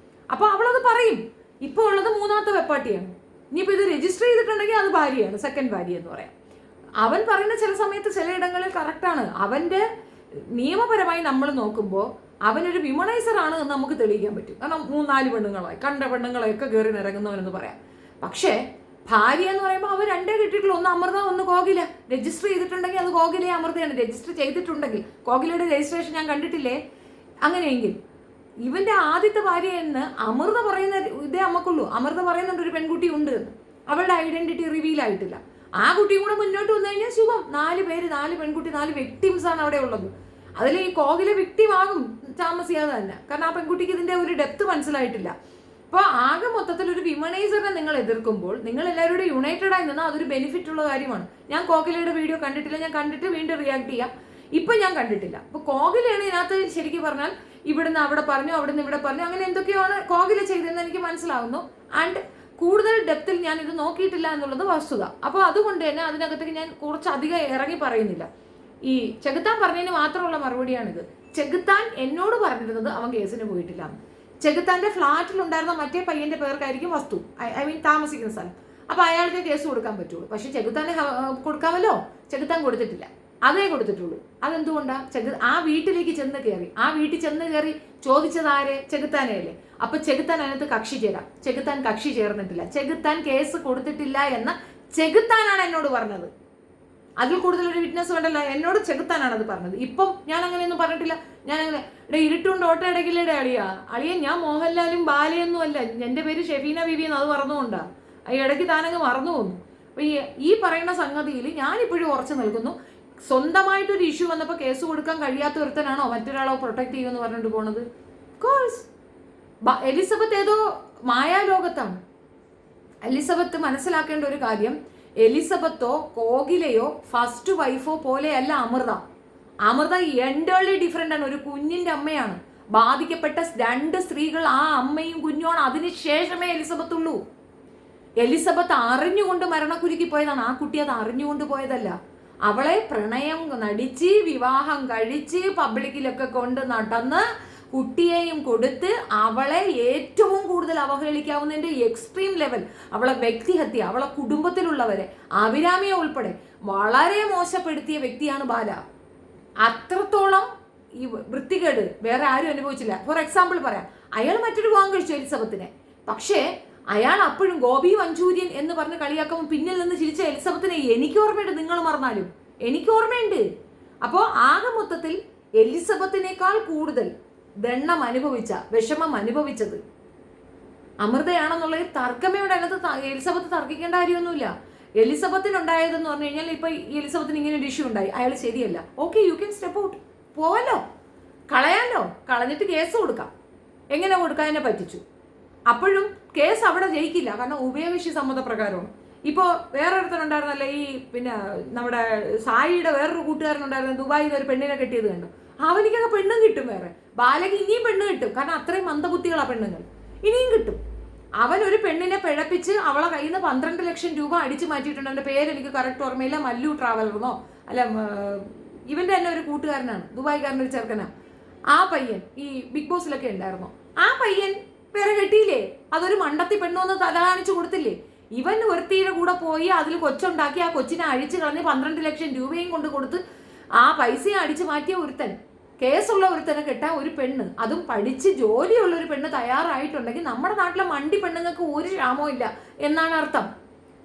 അപ്പൊ അവളത് പറയും. ഇപ്പോൾ ഉള്ളത് 3ാമത്തെ വെപ്പാട്ടിയാണ്. ഇനിയിപ്പോൾ ഇത് രജിസ്റ്റർ ചെയ്തിട്ടുണ്ടെങ്കിൽ അത് ഭാര്യയാണ്, സെക്കൻഡ് ഭാര്യ എന്ന് പറയാം. അവൻ പറയുന്ന ചില സമയത്ത് ചിലയിടങ്ങളിൽ കറക്റ്റാണ്. അവന്റെ നിയമപരമായി നമ്മൾ നോക്കുമ്പോൾ അവനൊരു വിമണൈസർ ആണ് എന്ന് നമുക്ക് തെളിയിക്കാൻ പറ്റും. കാരണം 3-4 പെണ്ണുങ്ങളായി കണ്ട പെണ്ണുങ്ങളെയൊക്കെ കയറി നിറങ്ങുന്നവനെന്ന് പറയാം. പക്ഷേ ഭാര്യ എന്ന് പറയുമ്പോൾ അവർ 2 കിട്ടിയിട്ടുള്ളൂ. ഒന്ന് അമൃത, ഒന്ന് കോകില. രജിസ്റ്റർ ചെയ്തിട്ടുണ്ടെങ്കിൽ അത് കോകിലയെ അമൃതയാണ്. രജിസ്റ്റർ ചെയ്തിട്ടുണ്ടെങ്കിൽ കോകിലയുടെ രജിസ്ട്രേഷൻ ഞാൻ കണ്ടിട്ടില്ലേ? അങ്ങനെയെങ്കിൽ ഇവന്റെ ആദ്യത്തെ ഭാര്യ എന്ന് അമൃത പറയുന്ന ഇതേ അമ്മക്കുള്ളൂ. അമൃത പറയുന്നുണ്ട് ഒരു പെൺകുട്ടി ഉണ്ട്, അവളുടെ ഐഡന്റിറ്റി റിവീൽ ആയിട്ടില്ല. ആ കുട്ടിയും കൂടെ മുന്നോട്ട് വന്നു കഴിഞ്ഞാൽ ശുഭം. 4 പേര്, 4 പെൺകുട്ടി, 4 വിക്ടിംസ് ആണ് അവിടെ ഉള്ളത്. അതിൽ ഈ കോകില വിക്ടിം ആകും താമസിയാതെ തന്നെ. കാരണം ആ പെൺകുട്ടിക്ക് ഇതിന്റെ ഒരു ഡെപ്ത് മനസ്സിലായിട്ടില്ല. അപ്പോൾ ആകെ മൊത്തത്തിൽ ഒരു വിമണൈസറിനെ നിങ്ങൾ എതിർക്കുമ്പോൾ നിങ്ങൾ എല്ലാവരും യുണൈറ്റഡ് ആയി നിന്നാൽ അതൊരു ബെനിഫിറ്റ് ഉള്ള കാര്യമാണ്. ഞാൻ കോകിലയുടെ വീഡിയോ കണ്ടിട്ടില്ല. ഞാൻ കണ്ടിട്ട് വീണ്ടും റിയാക്ട് ചെയ്യാം. ഇപ്പം ഞാൻ കണ്ടിട്ടില്ല. അപ്പോൾ കോകിലയാണ് ഇതിനകത്ത് ശരിക്കും പറഞ്ഞാൽ ഇവിടുന്ന് അവിടെ പറഞ്ഞു, അവിടുന്ന് ഇവിടെ പറഞ്ഞു, അങ്ങനെ എന്തൊക്കെയാണ് കോകില ചെയ്തതെന്ന് എനിക്ക് മനസ്സിലാവുന്നു. ആൻഡ് കൂടുതൽ ഡെപ്തിൽ ഞാൻ ഇത് നോക്കിയിട്ടില്ല എന്നുള്ളത് വസ്തുത. അപ്പോൾ അതുകൊണ്ട് തന്നെ അതിനകത്തേക്ക് ഞാൻ കുറച്ചധികം ഇറങ്ങി പറയുന്നില്ല. ഈ ചെകുത്താൻ പറഞ്ഞതിന് മാത്രമുള്ള മറുപടിയാണിത്. ചെകുത്താൻ എന്നോട് പറഞ്ഞിരുന്നത് അവൻ കേസിന് പോയിട്ടില്ല. ചെകുത്താന്റെ ഫ്ലാറ്റിലുണ്ടായിരുന്ന മറ്റേ പയ്യന്റെ പേർക്കായിരിക്കും വസ്തു, ഐ മീൻ താമസിക്കുന്ന സ്ഥലം. അപ്പൊ അയാൾക്ക് കേസ് കൊടുക്കാൻ പറ്റുള്ളൂ. പക്ഷെ ചെകുത്താനെ കൊടുക്കാമല്ലോ. ചെകുത്താൻ കൊടുത്തിട്ടില്ല, അതേ കൊടുത്തിട്ടുള്ളൂ. അതെന്തുകൊണ്ടാ? ആ വീട്ടിലേക്ക് ചെന്ന് കയറി, ആ വീട്ടിൽ ചെന്ന് കയറി ചോദിച്ചത് ആരെ? ചെകുത്താനെയല്ലേ. അപ്പൊ ചെകുത്താൻ അതിനകത്ത് കക്ഷി ചേരാം. ചെകുത്താൻ കക്ഷി ചേർന്നിട്ടില്ല. ചെകുത്താൻ കേസ് കൊടുത്തിട്ടില്ല എന്ന് ചെകുത്താനാണ് എന്നോട് പറഞ്ഞത്. അതിൽ കൂടുതൽ ഒരു വിറ്റ്നസ് വേണ്ടല്ലോ. എന്നോട് ചെകുത്താനാണ് അത് പറഞ്ഞത്. ഇപ്പം ഞാൻ അങ്ങനെയൊന്നും പറഞ്ഞിട്ടില്ല. ഞാൻ അങ്ങനെ ഇരുട്ടുകൊണ്ട് ഓട്ട ഇടയ്ക്കില്ലേടെ അളിയ ഞാൻ മോഹൻലാലും ബാലയൊന്നും അല്ല. എൻ്റെ പേര് ഷെഫീന ബീബി എന്ന് അത് മറന്നുകൊണ്ടാ. ഇടയ്ക്ക് താനങ്ങ് മറന്നു പോകുന്നു. അപ്പൊ ഈ പറയുന്ന സംഗതിയിൽ ഞാനിപ്പോഴും ഉറച്ചു നിൽക്കുന്നു. സ്വന്തമായിട്ടൊരു ഇഷ്യൂ വന്നപ്പോൾ കേസ് കൊടുക്കാൻ കഴിയാത്ത ഒരുത്തനാണോ മറ്റൊരാളോ പ്രൊട്ടക്ട് ചെയ്യുമെന്ന് പറഞ്ഞിട്ട് പോണത്? കോഴ്സ് എലിസബത്ത് ഏതോ മായാലോകത്താണ്. എലിസബത്ത് മനസ്സിലാക്കേണ്ട ഒരു കാര്യം, എലിസബത്തോ കോകിലയോ ഫസ്റ്റ് വൈഫോ പോലെയല്ല അമൃത. അമൃത എൻറ്റേർലി ഡിഫറെൻ്റ് ആണ്. ഒരു കുഞ്ഞിൻ്റെ അമ്മയാണ്. ബാധിക്കപ്പെട്ട 2 സ്ത്രീകൾ ആ അമ്മയും കുഞ്ഞുമാണ്. അതിനുശേഷമേ എലിസബത്ത് ഉള്ളൂ. എലിസബത്ത് അറിഞ്ഞുകൊണ്ട് മരണക്കുരുക്കി പോയതാണ്. ആ കുട്ടി അത് അറിഞ്ഞുകൊണ്ട് പോയതല്ല. അവളെ പ്രണയം നടിച്ച് വിവാഹം കഴിച്ച് പബ്ലിക്കിലൊക്കെ കൊണ്ട് നടന്ന് കുട്ടിയെയും കൊടുത്ത് അവളെ ഏറ്റവും കൂടുതൽ അവഹേളിക്കാവുന്നതിൻ്റെ എക്സ്ട്രീം ലെവൽ, അവളെ വ്യക്തിഹത്യ, അവളെ കുടുംബത്തിലുള്ളവരെ അഭിരാമിയെ ഉൾപ്പെടെ വളരെ മോശപ്പെടുത്തിയ വ്യക്തിയാണ് ബാല. അത്രത്തോളം ഈ വൃത്തികേട് വേറെ ആരും അനുഭവിച്ചില്ല. ഫോർ എക്സാമ്പിൾ പറയാം, അയാൾ മറ്റൊരു വിവാഹം കഴിച്ചു എലിസബത്തിനെ. പക്ഷേ അയാൾ അപ്പോഴും ഗോപി മഞ്ചൂരിയൻ എന്ന് പറഞ്ഞ് കളിയാക്കുമ്പോൾ പിന്നിൽ നിന്ന് ചിരിച്ച എലിസബത്തിനെ എനിക്ക് ഓർമ്മയുണ്ട്. നിങ്ങൾ മറന്നാലും എനിക്ക് ഓർമ്മയുണ്ട്. അപ്പോൾ ആകെ മൊത്തത്തിൽ എലിസബത്തിനേക്കാൾ കൂടുതൽ ദണ്ണം അനുഭവിച്ച, വിഷമം അനുഭവിച്ചത് അമൃതയാണെന്നുള്ളത് തർക്കമേ ഇവിടെ. അതിനകത്ത് എലിസബത്ത് തർക്കിക്കേണ്ട കാര്യമൊന്നുമില്ല. എലിസബത്തിനുണ്ടായതെന്ന് പറഞ്ഞു കഴിഞ്ഞാൽ ഇപ്പൊ എലിസബത്തിന് ഇങ്ങനെ ഒരു ഇഷ്യൂ ഉണ്ടായി, അയാൾ ശരിയല്ല, okay, you can step out, പോവല്ലോ, കളയാലോ, കളഞ്ഞിട്ട് കേസ് കൊടുക്കാം. എങ്ങനെ കൊടുക്കാൻ എന്നെ പറ്റിച്ചു? അപ്പോഴും കേസ് അവിടെ ജയിക്കില്ല. കാരണം ഉഭയകക്ഷി സമ്മതപ്രകാരമാണ്. ഇപ്പോൾ വേറൊരുത്തനുണ്ടായിരുന്നല്ലേ, ഈ പിന്നെ നമ്മുടെ സായിയുടെ വേറൊരു കൂട്ടുകാരനുണ്ടായിരുന്നു, ദുബായിൽ ഒരു പെണ്ണിനെ കെട്ടിയത് കണ്ടു. അവനിക്കൊക്കെ പെണ്ണും കിട്ടും. വേറെ ബാലയ്ക്ക് ഇനിയും പെണ്ണ് കിട്ടും. കാരണം അത്രയും മന്ദബുദ്ധികളാ പെണ്ണുങ്ങൾ. ഇനിയും കിട്ടും. അവൻ ഒരു പെണ്ണിനെ പിഴപ്പിച്ച് അവളെ കയ്യിൽ നിന്ന് 12 ലക്ഷം രൂപ അടിച്ചു മാറ്റിയിട്ടുണ്ട്. അവൻ്റെ പേര് എനിക്ക് കറക്റ്റ് ഓർമ്മയില്ല. മല്ലു ട്രാവലർന്നോ അല്ല, ഇവന്റെ തന്നെ ഒരു കൂട്ടുകാരനാണ്, ദുബായിക്കാരനൊരു ചെറുക്കനാ. ആ പയ്യൻ ഈ ബിഗ് ബോസിലൊക്കെ ഉണ്ടായിരുന്നു. ആ പയ്യൻ വേറെ കെട്ടിയില്ലേ? അതൊരു മണ്ടത്തി പെണ്ണൊന്ന് തല കാണിച്ചു കൊടുത്തില്ലേ? ഇവൻ ഒരുത്തീരെ കൂടെ പോയി അതിൽ കൊച്ചുണ്ടാക്കി ആ കൊച്ചിനെ അഴിച്ചു കളഞ്ഞ് 12 ലക്ഷം രൂപയും കൊണ്ട് കൊടുത്ത് ആ പൈസയും അടിച്ചു മാറ്റിയ ഒരുത്തൻ, കേസുള്ള ഒരുത്തനെ കെട്ടാൻ ഒരു പെണ്ണ്, അതും പഠിച്ച് ജോലിയുള്ള ഒരു പെണ്ണ് തയ്യാറായിട്ടുണ്ടെങ്കിൽ നമ്മുടെ നാട്ടിലെ മണ്ടി പെണ്ണുങ്ങൾക്ക് ഒരു ക്ഷാമവും ഇല്ല എന്നാണ് അർത്ഥം.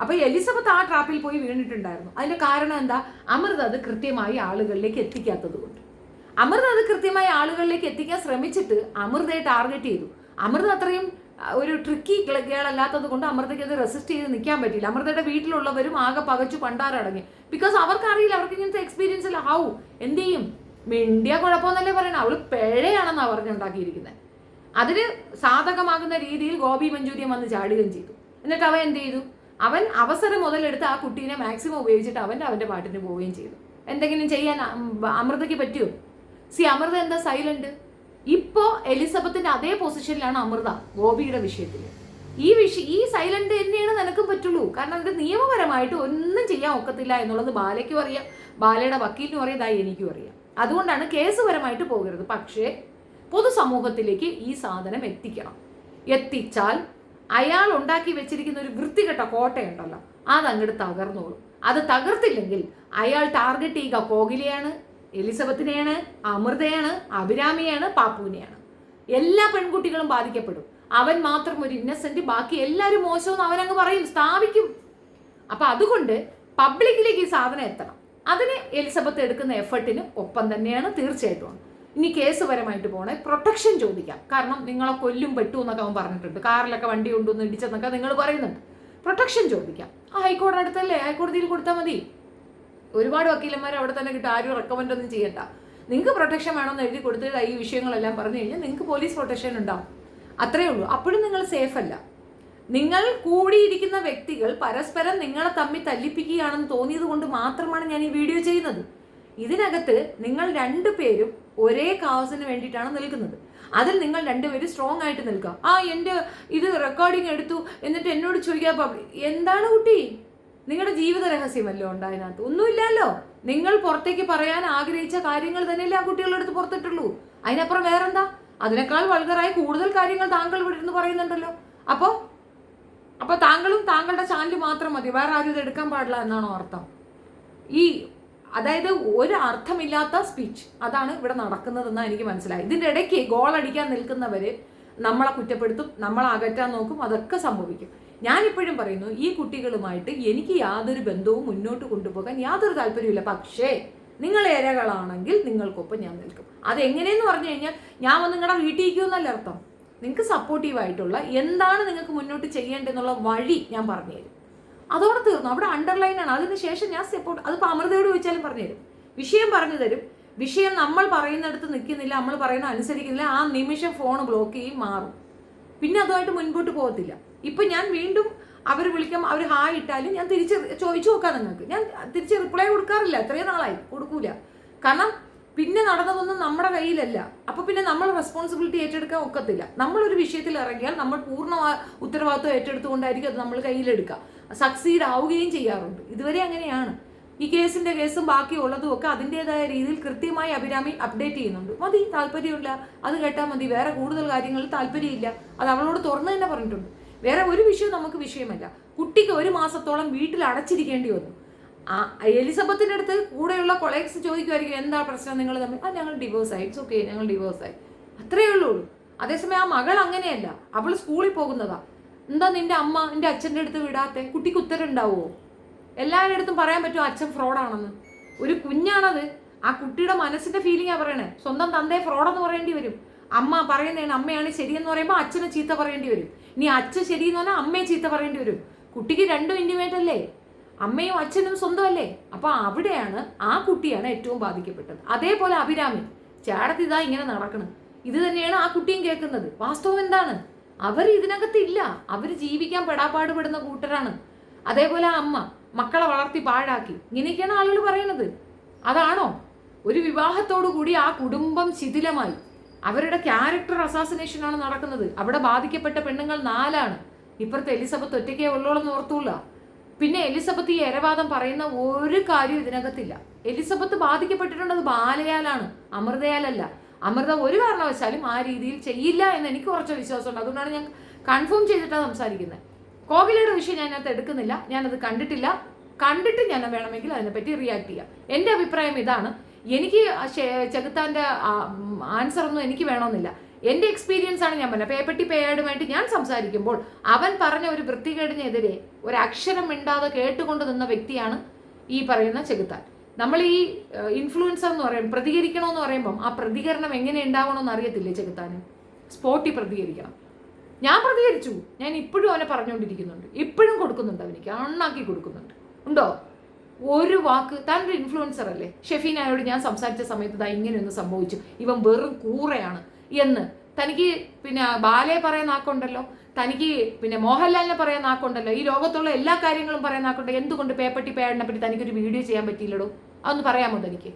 അപ്പൊ എലിസബത്ത് ആ ട്രാപ്പിൽ പോയി വീണിട്ടുണ്ടായിരുന്നു. അതിന്റെ കാരണം എന്താ? അമൃത അത് കൃത്യമായി ആളുകളിലേക്ക് എത്തിക്കാത്തത് കൊണ്ട്. അമൃത അത് കൃത്യമായി ആളുകളിലേക്ക് എത്തിക്കാൻ ശ്രമിച്ചിട്ട് അമൃതയെ ടാർഗറ്റ് ചെയ്തു. അമൃത അത്രയും ഒരു ട്രിക്കി ഗേളല്ലാത്തത് കൊണ്ട് അമൃതയ്ക്ക് അത് റെസിസ്റ്റ് ചെയ്ത് നിൽക്കാൻ പറ്റില്ല. അമൃതയുടെ വീട്ടിലുള്ളവരും ആകെ പകച്ചു പണ്ടാറടങ്ങി. ബിക്കോസ് അവർക്കറിയില്ല, അവർക്ക് ഇങ്ങനത്തെ എക്സ്പീരിയൻസ് ഇല്ല. ഹാവു എന്ത് ചെയ്യും, മിണ്ടിയ കുഴപ്പമെന്നല്ലേ പറയണം, അവള് പിഴയാണെന്നാണ് പറഞ്ഞുണ്ടാക്കിയിരിക്കുന്നത്. അതിന് സാധകമാകുന്ന രീതിയിൽ ഗോപി മഞ്ചൂരിയൻ വന്ന് ചാടുകയും ചെയ്തു. എന്നിട്ട് അവൻ എന്ത് ചെയ്തു? അവൻ അവസരം മുതലെടുത്ത് ആ കുട്ടീനെ മാക്സിമം ഉപയോഗിച്ചിട്ട് അവൻ്റെ പാട്ടിന് പോവുകയും ചെയ്തു. എന്തെങ്കിലും ചെയ്യാൻ അമൃതയ്ക്ക് പറ്റുമോ? അമൃത എന്താ സൈലന്റ്? ഇപ്പോ എലിസബത്തിന്റെ അതേ പൊസിഷനിലാണ് അമൃത ഗോപിയുടെ വിഷയത്തിൽ. ഈ സൈലന്റ് തന്നെയാണ് നിനക്കും പറ്റുള്ളൂ. കാരണം ഇത് നിയമപരമായിട്ട് ഒന്നും ചെയ്യാൻ ഒക്കത്തില്ല എന്നുള്ളത് ബാലയ്ക്കും അറിയാം, ബാലയുടെ വക്കീലിനും അറിയാം, എനിക്കും അറിയാം. അതുകൊണ്ടാണ് കേസുപരമായിട്ട് പോകരുത്. പക്ഷേ പൊതുസമൂഹത്തിലേക്ക് ഈ സാധനം എത്തിക്കണം. എത്തിച്ചാൽ അയാൾ ഉണ്ടാക്കി വെച്ചിരിക്കുന്ന ഒരു വൃത്തികെട്ട കോട്ടയുണ്ടല്ലോ, അതങ്ങോട്ട് തകർന്നോളും. അത് തകർത്തില്ലെങ്കിൽ അയാൾ ടാർഗറ്റ് ചെയ്യുക കോകിലയാണ്, എലിസബത്തിനെയാണ്, അമൃതയാണ്, അഭിരാമിയാണ്, പാപ്പുവിനെയാണ്. എല്ലാ പെൺകുട്ടികളും ബാധിക്കപ്പെടും. അവൻ മാത്രം ഒരു ഇന്നസെന്റ്, ബാക്കി എല്ലാവരും മോശമെന്ന് അവനങ്ങ് പറയും, സ്ഥാപിക്കും. അപ്പൊ അതുകൊണ്ട് പബ്ലിക്കിലേക്ക് ഈ സാധനം എത്തണം. അതിന് എലിസബത്ത് എടുക്കുന്ന എഫർട്ടിന് ഒപ്പം തന്നെയാണ് തീർച്ചയായിട്ടും. ഇനി കേസുപരമായിട്ട് പോണേ പ്രൊട്ടക്ഷൻ ചോദിക്കാം. കാരണം നിങ്ങളെ കൊല്ലും പെട്ടു എന്നൊക്കെ അവൻ പറഞ്ഞിട്ടുണ്ട്. കാറിലൊക്കെ വണ്ടി കൊണ്ടുവന്ന് ഇടിച്ചെന്നൊക്കെ നിങ്ങൾ പറയുന്നുണ്ട്. പ്രൊട്ടക്ഷൻ ചോദിക്കാം. ഹൈക്കോടതി അടുത്തല്ലേ, ഹൈക്കോടതിയിൽ കൊടുത്താൽ മതി. ഒരുപാട് വക്കീലന്മാർ അവിടെ തന്നെ കിട്ടും. ആരും റെക്കമെൻഡ് ഒന്നും ചെയ്യണ്ട. നിങ്ങൾക്ക് പ്രൊട്ടക്ഷൻ വേണമെന്ന് എഴുതി കൊടുത്തിട്ട് ഈ വിഷയങ്ങളെല്ലാം പറഞ്ഞു കഴിഞ്ഞാൽ നിങ്ങൾക്ക് പോലീസ് പ്രൊട്ടക്ഷൻ ഉണ്ടാവും. അത്രയേ ഉള്ളൂ. അപ്പോഴും നിങ്ങൾ സേഫ് അല്ല. നിങ്ങൾ കൂടിയിരിക്കുന്ന വ്യക്തികൾ പരസ്പരം നിങ്ങളെ തമ്മിൽ തല്ലിപ്പിക്കുകയാണെന്ന് തോന്നിയത് കൊണ്ട് മാത്രമാണ് ഞാൻ ഈ വീഡിയോ ചെയ്യുന്നത്. ഇതിനകത്ത് നിങ്ങൾ രണ്ടുപേരും ഒരേ കാസിന് വേണ്ടിയിട്ടാണ് നിൽക്കുന്നത്. അതിൽ നിങ്ങൾ രണ്ടുപേരും സ്ട്രോങ് ആയിട്ട് നിൽക്കുക. എൻ്റെ ഇത് റെക്കോർഡിങ് എടുത്തു എന്നിട്ട് എന്നോട് ചോദിക്കുക, എന്താണ് കുട്ടി നിങ്ങളുടെ ജീവിത രഹസ്യമല്ലോ ഉണ്ട് അതിനകത്ത്? ഒന്നുമില്ലല്ലോ. നിങ്ങൾ പുറത്തേക്ക് പറയാൻ ആഗ്രഹിച്ച കാര്യങ്ങൾ തന്നെയല്ലേ ആ കുട്ടികളുടെ അടുത്ത് പുറത്തിട്ടുള്ളൂ. അതിനപ്പുറം വേറെന്താ? അതിനേക്കാൾ വൾഗറായ കൂടുതൽ കാര്യങ്ങൾ താങ്കൾ ഇവിടെ ഇരുന്ന് പറയുന്നുണ്ടല്ലോ. അപ്പോൾ താങ്കളും താങ്കളുടെ ചാനൽ മാത്രം മതി, വേറെ ആരും ഇത് എടുക്കാൻ പാടില്ല എന്നാണോ അർത്ഥം? അതായത് ഒരു അർത്ഥമില്ലാത്ത സ്പീച്ച് അതാണ് ഇവിടെ നടക്കുന്നതെന്നാണ് എനിക്ക് മനസ്സിലായി. ഇതിൻ്റെ ഇടയ്ക്ക് ഗോൾ അടിക്കാൻ നിൽക്കുന്നവര് നമ്മളെ കുറ്റപ്പെടുത്തും, നമ്മളെ അകറ്റാൻ നോക്കും, അതൊക്കെ സംഭവിക്കും. ഞാനിപ്പോഴും പറയുന്നു, ഈ കുട്ടികളുമായിട്ട് എനിക്ക് യാതൊരു ബന്ധവും മുന്നോട്ട് കൊണ്ടുപോകാൻ യാതൊരു താല്പര്യമില്ല. പക്ഷേ നിങ്ങൾ ഇരകളാണെങ്കിൽ നിങ്ങൾക്കൊപ്പം ഞാൻ നിൽക്കും. അതെങ്ങനെയെന്ന് പറഞ്ഞു കഴിഞ്ഞാൽ ഞാൻ വന്ന് നിങ്ങളുടെ വീട്ടിലേക്കൊന്നല്ല അർത്ഥം. നിങ്ങൾക്ക് സപ്പോർട്ടീവായിട്ടുള്ള എന്താണ് നിങ്ങൾക്ക് മുന്നോട്ട് ചെയ്യേണ്ടതെന്നുള്ള വഴി ഞാൻ പറഞ്ഞുതരും. അതോടെ തീർന്നു. അവിടെ അണ്ടർലൈനാണ്. അതിനുശേഷം ഞാൻ സപ്പോർട്ട്, അതിപ്പോൾ അമൃതയോട് ചോദിച്ചാലും പറഞ്ഞുതരും. വിഷയം പറഞ്ഞു തരും. വിഷയം നമ്മൾ പറയുന്നിടത്ത് നിൽക്കുന്നില്ല, നമ്മൾ പറയുന്ന അനുസരിക്കുന്നില്ല, ആ നിമിഷം ഫോൺ ബ്ലോക്ക് ചെയ്യും, മാറും. പിന്നെ അതുമായിട്ട് മുൻപോട്ട് പോകത്തില്ല. ഇപ്പം ഞാൻ വീണ്ടും അവർ വിളിക്കാം, അവർ ഹായ് ഇട്ടാലും ഞാൻ തിരിച്ച് ചോദിച്ചു നോക്കാം നിങ്ങൾക്ക്. ഞാൻ തിരിച്ച് റിപ്ലൈ കൊടുക്കാറില്ല, എത്രയും നാളായി കൊടുക്കൂല. കാരണം പിന്നെ നടന്നതൊന്നും നമ്മുടെ കയ്യിലല്ല. അപ്പോൾ പിന്നെ നമ്മൾ റെസ്പോൺസിബിലിറ്റി ഏറ്റെടുക്കാൻ ഒക്കത്തില്ല. നമ്മളൊരു വിഷയത്തിൽ ഇറങ്ങിയാൽ നമ്മൾ പൂർണ്ണ ഉത്തരവാദിത്വം ഏറ്റെടുത്തുകൊണ്ടായിരിക്കും അത് നമ്മൾ കയ്യിലെടുക്കുക. സക്സീഡ് ആവുകയും ചെയ്യാറുണ്ട്. ഇതുവരെ അങ്ങനെയാണ്. ഈ കേസും ബാക്കിയുള്ളതും ഒക്കെ അതിൻ്റെതായ രീതിയിൽ കൃത്യമായി അഭിരാമി അപ്ഡേറ്റ് ചെയ്യുന്നുണ്ട്. മതി, താല്പര്യമില്ല അത് കേട്ടാൽ മതി. വേറെ കൂടുതൽ കാര്യങ്ങളിൽ താല്പര്യമില്ല. അത് അവളോട് തുറന്നു തന്നെ പറഞ്ഞിട്ടുണ്ട്. വേറെ ഒരു വിഷയവും നമുക്ക് വിഷയമല്ല. കുട്ടിക്ക് 1 മാസത്തോളം വീട്ടിൽ അടച്ചിരിക്കേണ്ടി വന്നു. എലിസബത്തിന്റെ അടുത്ത് കൂടെയുള്ള കൊളീഗ്സ് ചോദിക്കുമായിരിക്കും, എന്താ പ്രശ്നം നിങ്ങൾ തമ്മിൽ? ഞങ്ങൾ ഡിവോഴ്സായി. ഇറ്റ്സ് ഓക്കെ, ഞങ്ങൾ ഡിവോഴ്സായി. അത്രയേ ഉള്ളൂ. അതേസമയം ആ മകൾ അങ്ങനെയല്ല. അവൾ സ്കൂളിൽ പോകുന്നതാ. എന്താ നിന്റെ അമ്മ നിന്റെ അച്ഛൻ്റെ അടുത്ത് വിടാത്തെ? കുട്ടിക്ക് ഉത്തരം ഉണ്ടാവുമോ? എല്ലാവരുടെ അടുത്തും പറയാൻ പറ്റുമോ അച്ഛൻ ഫ്രോഡാണെന്ന്? ഒരു കുഞ്ഞാണത്. ആ കുട്ടിയുടെ മനസ്സിന്റെ ഫീലിംഗാണ് പറയണേ. സ്വന്തം തന്തയെ ഫ്രോഡെന്ന് പറയേണ്ടി വരും. അമ്മ പറയുന്നതാണ് അമ്മയാണ് ശരിയെന്ന് പറയുമ്പോൾ അച്ഛനെ ചീത്ത പറയേണ്ടി വരും. ഇനി അച്ഛൻ ശരിയെന്ന് പറഞ്ഞാൽ അമ്മയെ ചീത്ത പറയേണ്ടി വരും. കുട്ടിക്ക് രണ്ടും ഇൻറ്റിമേറ്റ് അല്ലേ? അമ്മയും അച്ഛനും സ്വന്തമല്ലേ? അപ്പൊ അവിടെയാണ് ആ കുട്ടിയാണ് ഏറ്റവും ബാധിക്കപ്പെട്ടത്. അതേപോലെ അഭിരാമി ചേടത്തിതാ ഇങ്ങനെ നടക്കണം. ഇത് തന്നെയാണ് ആ കുട്ടിയും കേൾക്കുന്നത്. വാസ്തവം എന്താണ്? അവർ ഇതിനകത്തില്ല. അവർ ജീവിക്കാൻ പെടാപ്പാടുപെടുന്ന കൂട്ടരാണ്. അതേപോലെ ആ അമ്മ മക്കളെ വളർത്തി പാഴാക്കി. ഇങ്ങനെയൊക്കെയാണ് ആളുകൾ പറയുന്നത്. അതാണോ? ഒരു വിവാഹത്തോടു കൂടി ആ കുടുംബം ശിഥിലമായി. അവരുടെ ക്യാരക്ടർ അസാസിനേഷനാണ് നടക്കുന്നത്. അവിടെ ബാധിക്കപ്പെട്ട പെണ്ണുങ്ങൾ 4 ഇപ്പുറത്തെ എലിസബത്ത് ഒറ്റയ്ക്കേ ഉള്ളോളെന്ന് ഓർത്തുള്ള. പിന്നെ എലിസബത്ത് ഈ എരവാദം പറയുന്ന ഒരു കാര്യം ഇതിനകത്തില്ല. എലിസബത്ത് ബാധിക്കപ്പെട്ടിട്ടുള്ളത് ബാലയാലാണ്, അമൃതയാലല്ല. അമൃത ഒരു കാരണവശാലും ആ രീതിയിൽ ചെയ്യില്ല എന്ന് എനിക്ക് കുറച്ച് വിശ്വാസമുണ്ട്. അതുകൊണ്ടാണ് ഞാൻ കൺഫേം ചെയ്തിട്ടാണ് സംസാരിക്കുന്നത്. കോകിലയുടെ വിഷയം ഞാൻ അതിനകത്ത് എടുക്കുന്നില്ല, ഞാനത് കണ്ടിട്ട് ഞാൻ വേണമെങ്കിൽ അതിനെപ്പറ്റി റിയാക്ട് ചെയ്യാം. എൻ്റെ അഭിപ്രായം ഇതാണ്. എനിക്ക് ചെകുത്താൻ്റെ ആൻസർ ഒന്നും എനിക്ക് വേണമെന്നില്ല. എൻ്റെ എക്സ്പീരിയൻസ് ആണ് ഞാൻ പറഞ്ഞത്. പേപ്പട്ടി പേയാടുമായിട്ട് ഞാൻ സംസാരിക്കുമ്പോൾ അവൻ പറഞ്ഞ ഒരു വൃത്തികേടിനെതിരെ ഒരു അക്ഷരം മിണ്ടാതെ കേട്ടുകൊണ്ട് നിന്ന വ്യക്തിയാണ് ഈ പറയുന്ന ചെകുത്താൻ. നമ്മൾ ഈ ഇൻഫ്ലുവൻസർ എന്ന് പറയുമ്പോൾ പ്രതികരിക്കണമെന്ന് പറയുമ്പം ആ പ്രതികരണം എങ്ങനെ ഉണ്ടാവണമെന്ന് അറിയത്തില്ലേ ചെകുത്താന്? സ്പോട്ടിൽ പ്രതികരിക്കണം. ഞാൻ പ്രതികരിച്ചു, ഞാൻ ഇപ്പോഴും അവനെ പറഞ്ഞുകൊണ്ടിരിക്കുന്നുണ്ട്, ഇപ്പോഴും കൊടുക്കുന്നുണ്ട്, അവനിക്ക് അണ്ണാക്കി കൊടുക്കുന്നുണ്ട്. ഉണ്ടോ ഒരു വാക്ക്? താനൊരു ഇൻഫ്ലുവൻസർ അല്ലേ? ഷെഫീനായോട് ഞാൻ സംസാരിച്ച സമയത്ത് ഇതാ ഇങ്ങനെയൊന്ന് സംഭവിച്ചു, ഇവൻ വെറും കൂറയാണ് എന്ന് തനിക്ക് പിന്നെ ബാലയെ പറയാൻ നാക്കുണ്ടല്ലോ, തനിക്ക് പിന്നെ മോഹൻലാലിനെ പറയാൻ നാക്കുണ്ടല്ലോ, ഈ ലോകത്തുള്ള എല്ലാ കാര്യങ്ങളും പറയാൻ നാക്കുണ്ടോ. എന്തുകൊണ്ട് പേപ്പട്ടി പേടിനെ പറ്റി തനിക്കൊരു വീഡിയോ ചെയ്യാൻ പറ്റിയില്ലടോ? അതൊന്ന് പറയാമോ തനിക്ക്?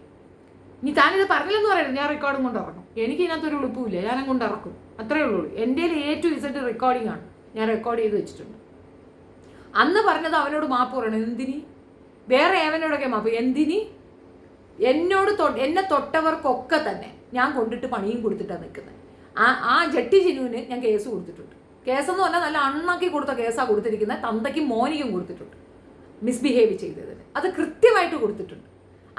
ഇനി താനിത് പറഞ്ഞില്ലെന്ന് പറയരുത്, ഞാൻ റെക്കോർഡും കൊണ്ട് ഇറങ്ങും. എനിക്ക് ഇതിനകത്തൊരു എളുപ്പമില്ല, ഞാനും കൊണ്ട് ഇറക്കും, അത്രയേ ഉള്ളൂ. എൻ്റെ A to Z റെക്കോർഡിംഗ് ആണ്, ഞാൻ റെക്കോർഡ് ചെയ്ത് വെച്ചിട്ടുണ്ട്. അന്ന് പറഞ്ഞത് അവനോട് മാപ്പ് പറയണം. എന്തിനി? വേറെ ഏവനോടൊക്കെ മാപ്പ്? എന്തിനി? എന്നെ തൊട്ടവർക്കൊക്കെ തന്നെ ഞാൻ കൊണ്ടിട്ട് പണിയും കൊടുത്തിട്ടാണ് നിൽക്കുന്നത്. ആ ജട്ടി ജിനുവിന് ഞാൻ കേസ് കൊടുത്തിട്ടുണ്ട്. കേസെന്ന് പറഞ്ഞാൽ നല്ല അണ്ണാക്കി കൊടുത്ത കേസാണ് കൊടുത്തിരിക്കുന്നത്. തന്തയ്ക്കും മോനിക്കും കൊടുത്തിട്ടുണ്ട് മിസ്ബിഹേവ് ചെയ്തതിന്. അത് കൃത്യമായിട്ട് കൊടുത്തിട്ടുണ്ട്.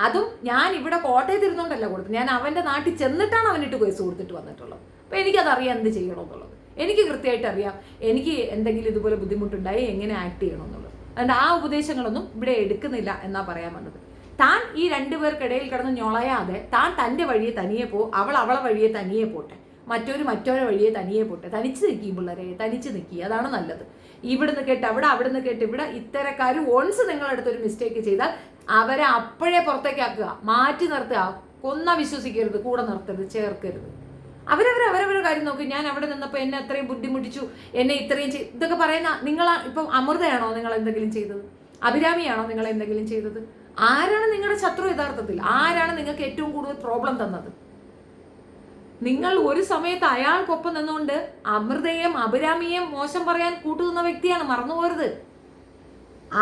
അതും ഞാൻ ഇവിടെ കോട്ടയത്ത് ഇരുന്നുകൊണ്ടല്ല കൊടുത്തത്, ഞാൻ അവൻ്റെ നാട്ടിൽ ചെന്നിട്ടാണ് അവനിട്ട് കേസ് കൊടുത്തിട്ട് വന്നിട്ടുള്ളത്. അപ്പോൾ എനിക്കതറിയാം എന്ത് ചെയ്യണമെന്നുള്ളത്. എനിക്ക് കൃത്യമായിട്ട് അറിയാം എനിക്ക് എന്തെങ്കിലും ഇതുപോലെ ബുദ്ധിമുട്ടുണ്ടായി എങ്ങനെ ആക്ട് ചെയ്യണമെന്നുള്ളത്. അതുകൊണ്ട് ആ ഉപദേശങ്ങളൊന്നും ഇവിടെ എടുക്കുന്നില്ല എന്നാ പറയാൻ വന്നത്. താൻ ഈ രണ്ടുപേർക്കിടയിൽ കിടന്ന് ഞൊളയാതെ താൻ തൻ്റെ വഴിയെ തനിയെ അവൾ അവളെ വഴിയെ തനിയെ പോട്ടെ, മറ്റൊരു വഴിയെ തനിയെ പോട്ടെ. തനിച്ച് നിൽക്കും പിള്ളേരെ, തനിച്ച് നിൽക്കുക, അതാണ് നല്ലത്. ഇവിടുന്ന് കേട്ട് അവിടുന്ന് കേട്ട് ഇവിടെ. ഇത്തരക്കാർ ഓൺസ് നിങ്ങളടുത്തൊരു മിസ്റ്റേക്ക് ചെയ്താൽ അവരെ അപ്പോഴേ പുറത്തേക്കാക്കുക, മാറ്റി നിർത്തുക. കൊന്ന വിശ്വസിക്കരുത്, കൂടെ നിർത്തരുത്, ചേർക്കരുത്. അവരവരുടെ കാര്യം നോക്കി. ഞാൻ അവിടെ നിന്നപ്പോൾ എന്നെ അത്രയും ബുദ്ധിമുട്ടിച്ചു, എന്നെ ഇത്രയും ഇതൊക്കെ പറയുന്ന നിങ്ങൾ ഇപ്പം അമൃതയാണോ നിങ്ങൾ എന്തെങ്കിലും ചെയ്തത്? അഭിരാമിയാണോ നിങ്ങൾ എന്തെങ്കിലും ചെയ്തത്? ആരാണ് നിങ്ങളുടെ ശത്രു യഥാർത്ഥത്തിൽ? ആരാണ് നിങ്ങൾക്ക് ഏറ്റവും കൂടുതൽ പ്രോബ്ലം തന്നത്? നിങ്ങൾ ഒരു സമയത്ത് അയാൾക്കൊപ്പം നിന്നുകൊണ്ട് അമൃതയെയും അഭിരാമിയെയും മോശം പറയാൻ കൂട്ടുനിന്ന വ്യക്തിയാണ്, മറന്നുപോകരുത്.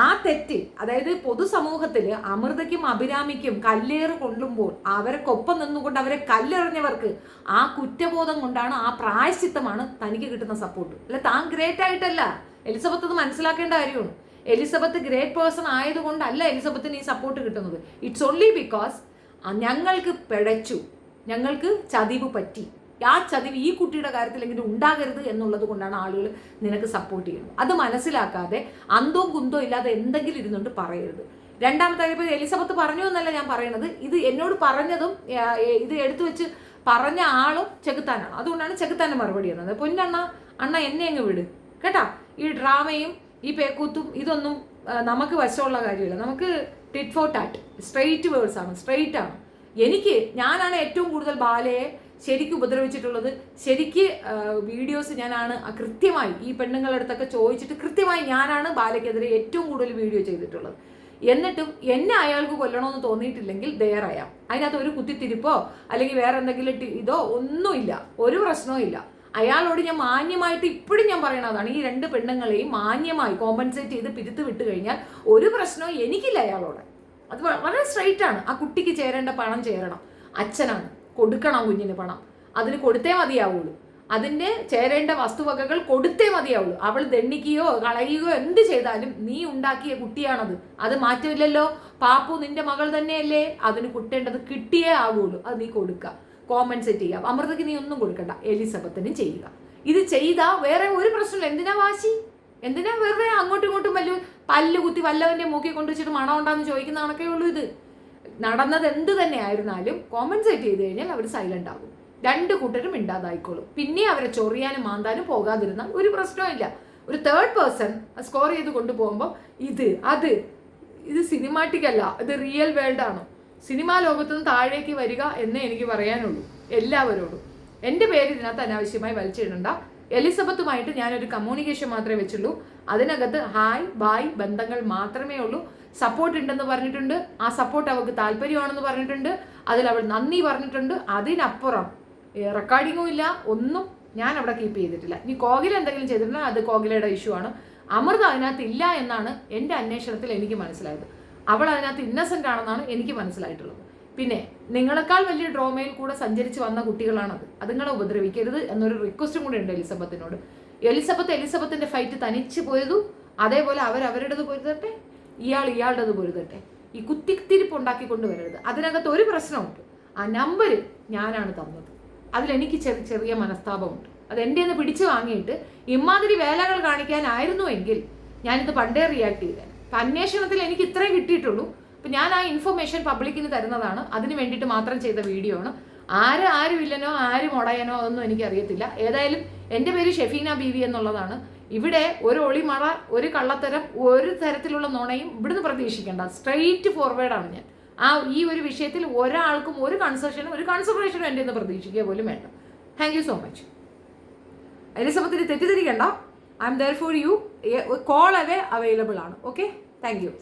ആ തെറ്റ്, അതായത് പൊതുസമൂഹത്തിൽ അമൃതയ്ക്കും അഭിരാമിക്കും കല്ലേറ് കൊള്ളുമ്പോൾ അവർക്കൊപ്പം നിന്നുകൊണ്ട് അവരെ കല്ലെറിഞ്ഞവർക്ക് ആ കുറ്റബോധം കൊണ്ടാണ്, ആ പ്രായശ്ചിത്തമാണ് തനിക്ക് കിട്ടുന്ന സപ്പോർട്ട്. അല്ല, താൻ ഗ്രേറ്റ് ആയിട്ടല്ല. എലിസബത്ത് അത് മനസ്സിലാക്കേണ്ട കാര്യമാണ്. എലിസബത്ത് ഗ്രേറ്റ് പേഴ്സൺ ആയതുകൊണ്ടല്ല എലിസബത്തിന് ഈ സപ്പോർട്ട് കിട്ടുന്നത്. ഇറ്റ്സ് ഓൺലി ബിക്കോസ് ഞങ്ങൾക്ക് പിഴച്ചു, ഞങ്ങൾക്ക് ചതിവ് പറ്റി. ആ ചതിവ് ഈ കുട്ടിയുടെ കാര്യത്തിലെങ്കിലും ഉണ്ടാകരുത് എന്നുള്ളത് കൊണ്ടാണ് ആളുകൾ നിനക്ക് സപ്പോർട്ട് ചെയ്യുന്നത്. അത് മനസ്സിലാക്കാതെ അന്തോ കുന്തോ ഇല്ലാതെ എന്തെങ്കിലും ഇരുന്നുകൊണ്ട് പറയരുത്. രണ്ടാമത്തെ കാര്യം, ഇപ്പോൾ എലിസബത്ത് പറഞ്ഞു എന്നല്ല ഞാൻ പറയുന്നത്, ഇത് എന്നോട് പറഞ്ഞതും ഇത് എടുത്തു വെച്ച് പറഞ്ഞ ആളും ചെകുത്താനാണ്. അതുകൊണ്ടാണ് ചെകുത്താൻ്റെ മറുപടി എന്നത്. അണ്ണ എന്നെ അങ്ങ് വിട് കേട്ടാ. ഈ ഡ്രാമയും ഈ പേക്കൂത്തും ഇതൊന്നും നമുക്ക് വശമുള്ള കാര്യമില്ല. നമുക്ക് tit four tat, straight words ആണ്, സ്ട്രെയിറ്റ് ആണ്. ഞാനാണ് ഏറ്റവും കൂടുതൽ ബാലയെ ശരിക്കും ഉപദ്രവിച്ചിട്ടുള്ളത്. ശരിക്ക് വീഡിയോസ് ഞാനാണ് കൃത്യമായി ഈ പെണ്ണുങ്ങളുടെ അടുത്തൊക്കെ ചോദിച്ചിട്ട് കൃത്യമായി ഞാനാണ് ബാലയ്ക്കെതിരെ ഏറ്റവും കൂടുതൽ വീഡിയോ ചെയ്തിട്ടുള്ളത്. എന്നിട്ടും എന്നെ അയാൾക്ക് കൊല്ലണമെന്ന് തോന്നിയിട്ടില്ലെങ്കിൽ ദയറയാം. അതിനകത്ത് ഒരു കുത്തിത്തിരിപ്പോ അല്ലെങ്കിൽ വേറെ എന്തെങ്കിലും ഇതോ ഒന്നുമില്ല, ഒരു പ്രശ്നവും ഇല്ല. അയാളോട് ഞാൻ മാന്യമായിട്ട് ഇപ്പോഴും ഞാൻ പറയണതാണ്, ഈ രണ്ട് പെണ്ണുങ്ങളെയും മാന്യമായി കോമ്പൻസേറ്റ് ചെയ്ത് പിരിത്ത് വിട്ട് കഴിഞ്ഞാൽ ഒരു പ്രശ്നവും എനിക്കില്ല അയാളോട്. അത് വളരെ സ്ട്രൈറ്റ് ആണ്. ആ കുട്ടിക്ക് ചേരേണ്ട പണം ചേരണം, അച്ഛനാണ്, കൊടുക്കണം കുഞ്ഞിന് പണം, അതിന് കൊടുത്തേ മതിയാവുള്ളൂ. അതിൻ്റെ ചേരേണ്ട വസ്തുവകകൾ കൊടുത്തേ മതിയാവുള്ളൂ. അവൾ ദണ്ണിക്കുകയോ കളയുകയോ എന്ത് ചെയ്താലും നീ ഉണ്ടാക്കിയ കുട്ടിയാണത്, അത് മാറ്റമില്ലല്ലോ. പാപ്പു നിന്റെ മകൾ തന്നെയല്ലേ, അതിന് കിട്ടേണ്ടത് കിട്ടിയേ ആവുള്ളൂ, അത് നീ കൊടുക്കുക, കോമ്പൻസേറ്റ് ചെയ്യുക. അമൃതയ്ക്ക് നീ ഒന്നും കൊടുക്കണ്ട, എലിസബത്തിനും ചെയ്യുക. ഇത് ചെയ്താൽ വേറെ ഒരു പ്രശ്നമില്ല. എന്തിനാ വാശി? എന്തിനാ വെറുതെ അങ്ങോട്ടും ഇങ്ങോട്ടും പല്ല് കുത്തി വല്ലവൻ്റെ മൂക്കി കൊണ്ടുവച്ചിട്ട് മണം ഉണ്ടാന്ന് ചോദിക്കുന്ന കണക്കേ ഉള്ളൂ. ഇത് നടന്നത് എന്ത് തന്നെ ആയിരുന്നാലും കോമ്പൻസേറ്റ് ചെയ്ത് കഴിഞ്ഞാൽ അവർ സൈലന്റ് ആകും, രണ്ട് കൂട്ടരും മിണ്ടാതായിക്കോളും. പിന്നെ അവരെ ചൊറിയാനും മാന്താനും പോകാതിരുന്നാൽ ഒരു പ്രശ്നമില്ല. ഒരു തേർഡ് പേഴ്സൺ സ്കോർ ചെയ്ത് കൊണ്ടുപോകുമ്പോൾ ഇത് സിനിമാറ്റിക് അല്ല, ഇത് റിയൽ വേൾഡ് ആണ്. സിനിമാ ലോകത്തുനിന്ന് താഴേക്ക് വരിക എന്നേ എനിക്ക് പറയാനുള്ളൂ എല്ലാവരോടും. എൻ്റെ പേര് ഇതിനകത്ത് അനാവശ്യമായി വലിച്ചിടണ്ട. എലിസബത്തുമായിട്ട് ഞാനൊരു കമ്മ്യൂണിക്കേഷൻ മാത്രമേ വെച്ചുള്ളൂ. അതിനകത്ത് ഹായ് ബായ് ബന്ധങ്ങൾ മാത്രമേ ഉള്ളൂ. സപ്പോർട്ട് ഉണ്ടെന്ന് പറഞ്ഞിട്ടുണ്ട്, ആ സപ്പോർട്ട് അവൾക്ക് താല്പര്യമാണെന്ന് പറഞ്ഞിട്ടുണ്ട്, അതിൽ അവൾ നന്ദി പറഞ്ഞിട്ടുണ്ട്. അതിനപ്പുറം റെക്കോർഡിങ്ങും ഇല്ല, ഒന്നും ഞാൻ അവിടെ കീപ്പ് ചെയ്തിട്ടില്ല. ഇനി കോകില എന്തെങ്കിലും ചെയ്തിട്ടുണ്ടെങ്കിൽ അത് കോകിലയുടെ ഇഷ്യൂ ആണ്. അമൃത അതിനകത്ത് ഇല്ല എന്നാണ് എൻ്റെ അന്വേഷണത്തിൽ എനിക്ക് മനസ്സിലായത്. അവൾ അതിനകത്ത് ഇന്നസെൻ്റ് ആണെന്നാണ് എനിക്ക് മനസ്സിലായിട്ടുള്ളത്. പിന്നെ നിങ്ങളെക്കാൾ വലിയ ഡ്രോമയിൽ കൂടെ സഞ്ചരിച്ച് വന്ന കുട്ടികളാണത്, അതുങ്ങളെ ഉപദ്രവിക്കരുത് എന്നൊരു റിക്വസ്റ്റും കൂടി ഉണ്ട് എലിസബത്തിനോട്. എലിസബത്തിൻ്റെ ഫൈറ്റ് തനിച്ച് പോയതു അതേപോലെ അവരവരുടേത് പൊരുതട്ടെ, ഇയാളുടേത് പൊരുതട്ടെ. ഈ കുത്തിത്തിരിപ്പ് ഉണ്ടാക്കിക്കൊണ്ട് വരരുത്. അതിനകത്ത് ഒരു പ്രശ്നമുണ്ട്, ആ നമ്പർ ഞാനാണ് തന്നത്, അതിലെനിക്ക് ചെറിയ മനസ്താപമുണ്ട്. അത് എൻ്റെ നിന്ന് പിടിച്ചു വാങ്ങിയിട്ട് ഇമാതിരി വേലകൾ കാണിക്കാനായിരുന്നുവെങ്കിൽ ഞാനിത് പണ്ടേ റിയാക്ട് ചെയ്തേനെ. അപ്പം അന്വേഷണത്തിൽ എനിക്ക് ഇത്രയും കിട്ടിയിട്ടുള്ളൂ. അപ്പം ഞാൻ ആ ഇൻഫർമേഷൻ പബ്ലിക്കിന് തരുന്നതാണ്, അതിന് വേണ്ടിയിട്ട് മാത്രം ചെയ്ത വീഡിയോ ആണ്. ആര് വില്ലനോ ആര് മുടയനോ അതൊന്നും എനിക്കറിയത്തില്ല. ഏതായാലും എൻ്റെ പേര് ഷെഫീന ബീവി എന്നുള്ളതാണ്. ഇവിടെ ഒരു ഒളിമറ, ഒരു കള്ളത്തരം, ഒരു തരത്തിലുള്ള നുണയും ഇവിടുന്ന് പ്രതീക്ഷിക്കേണ്ട. സ്ട്രെയിറ്റ് ഫോർവേഡാണ് ഞാൻ. ഈ ഒരു വിഷയത്തിൽ ഒരാൾക്കും ഒരു കൺസിഡറേഷനും എൻ്റെ നിന്ന് പ്രതീക്ഷിക്കുക പോലും വേണ്ട. Thank you so much. എലിസബത്തിന് തെറ്റിദ്ധരിക്കണ്ട. I am there for you. Call available ആണ്. Okay, thank U.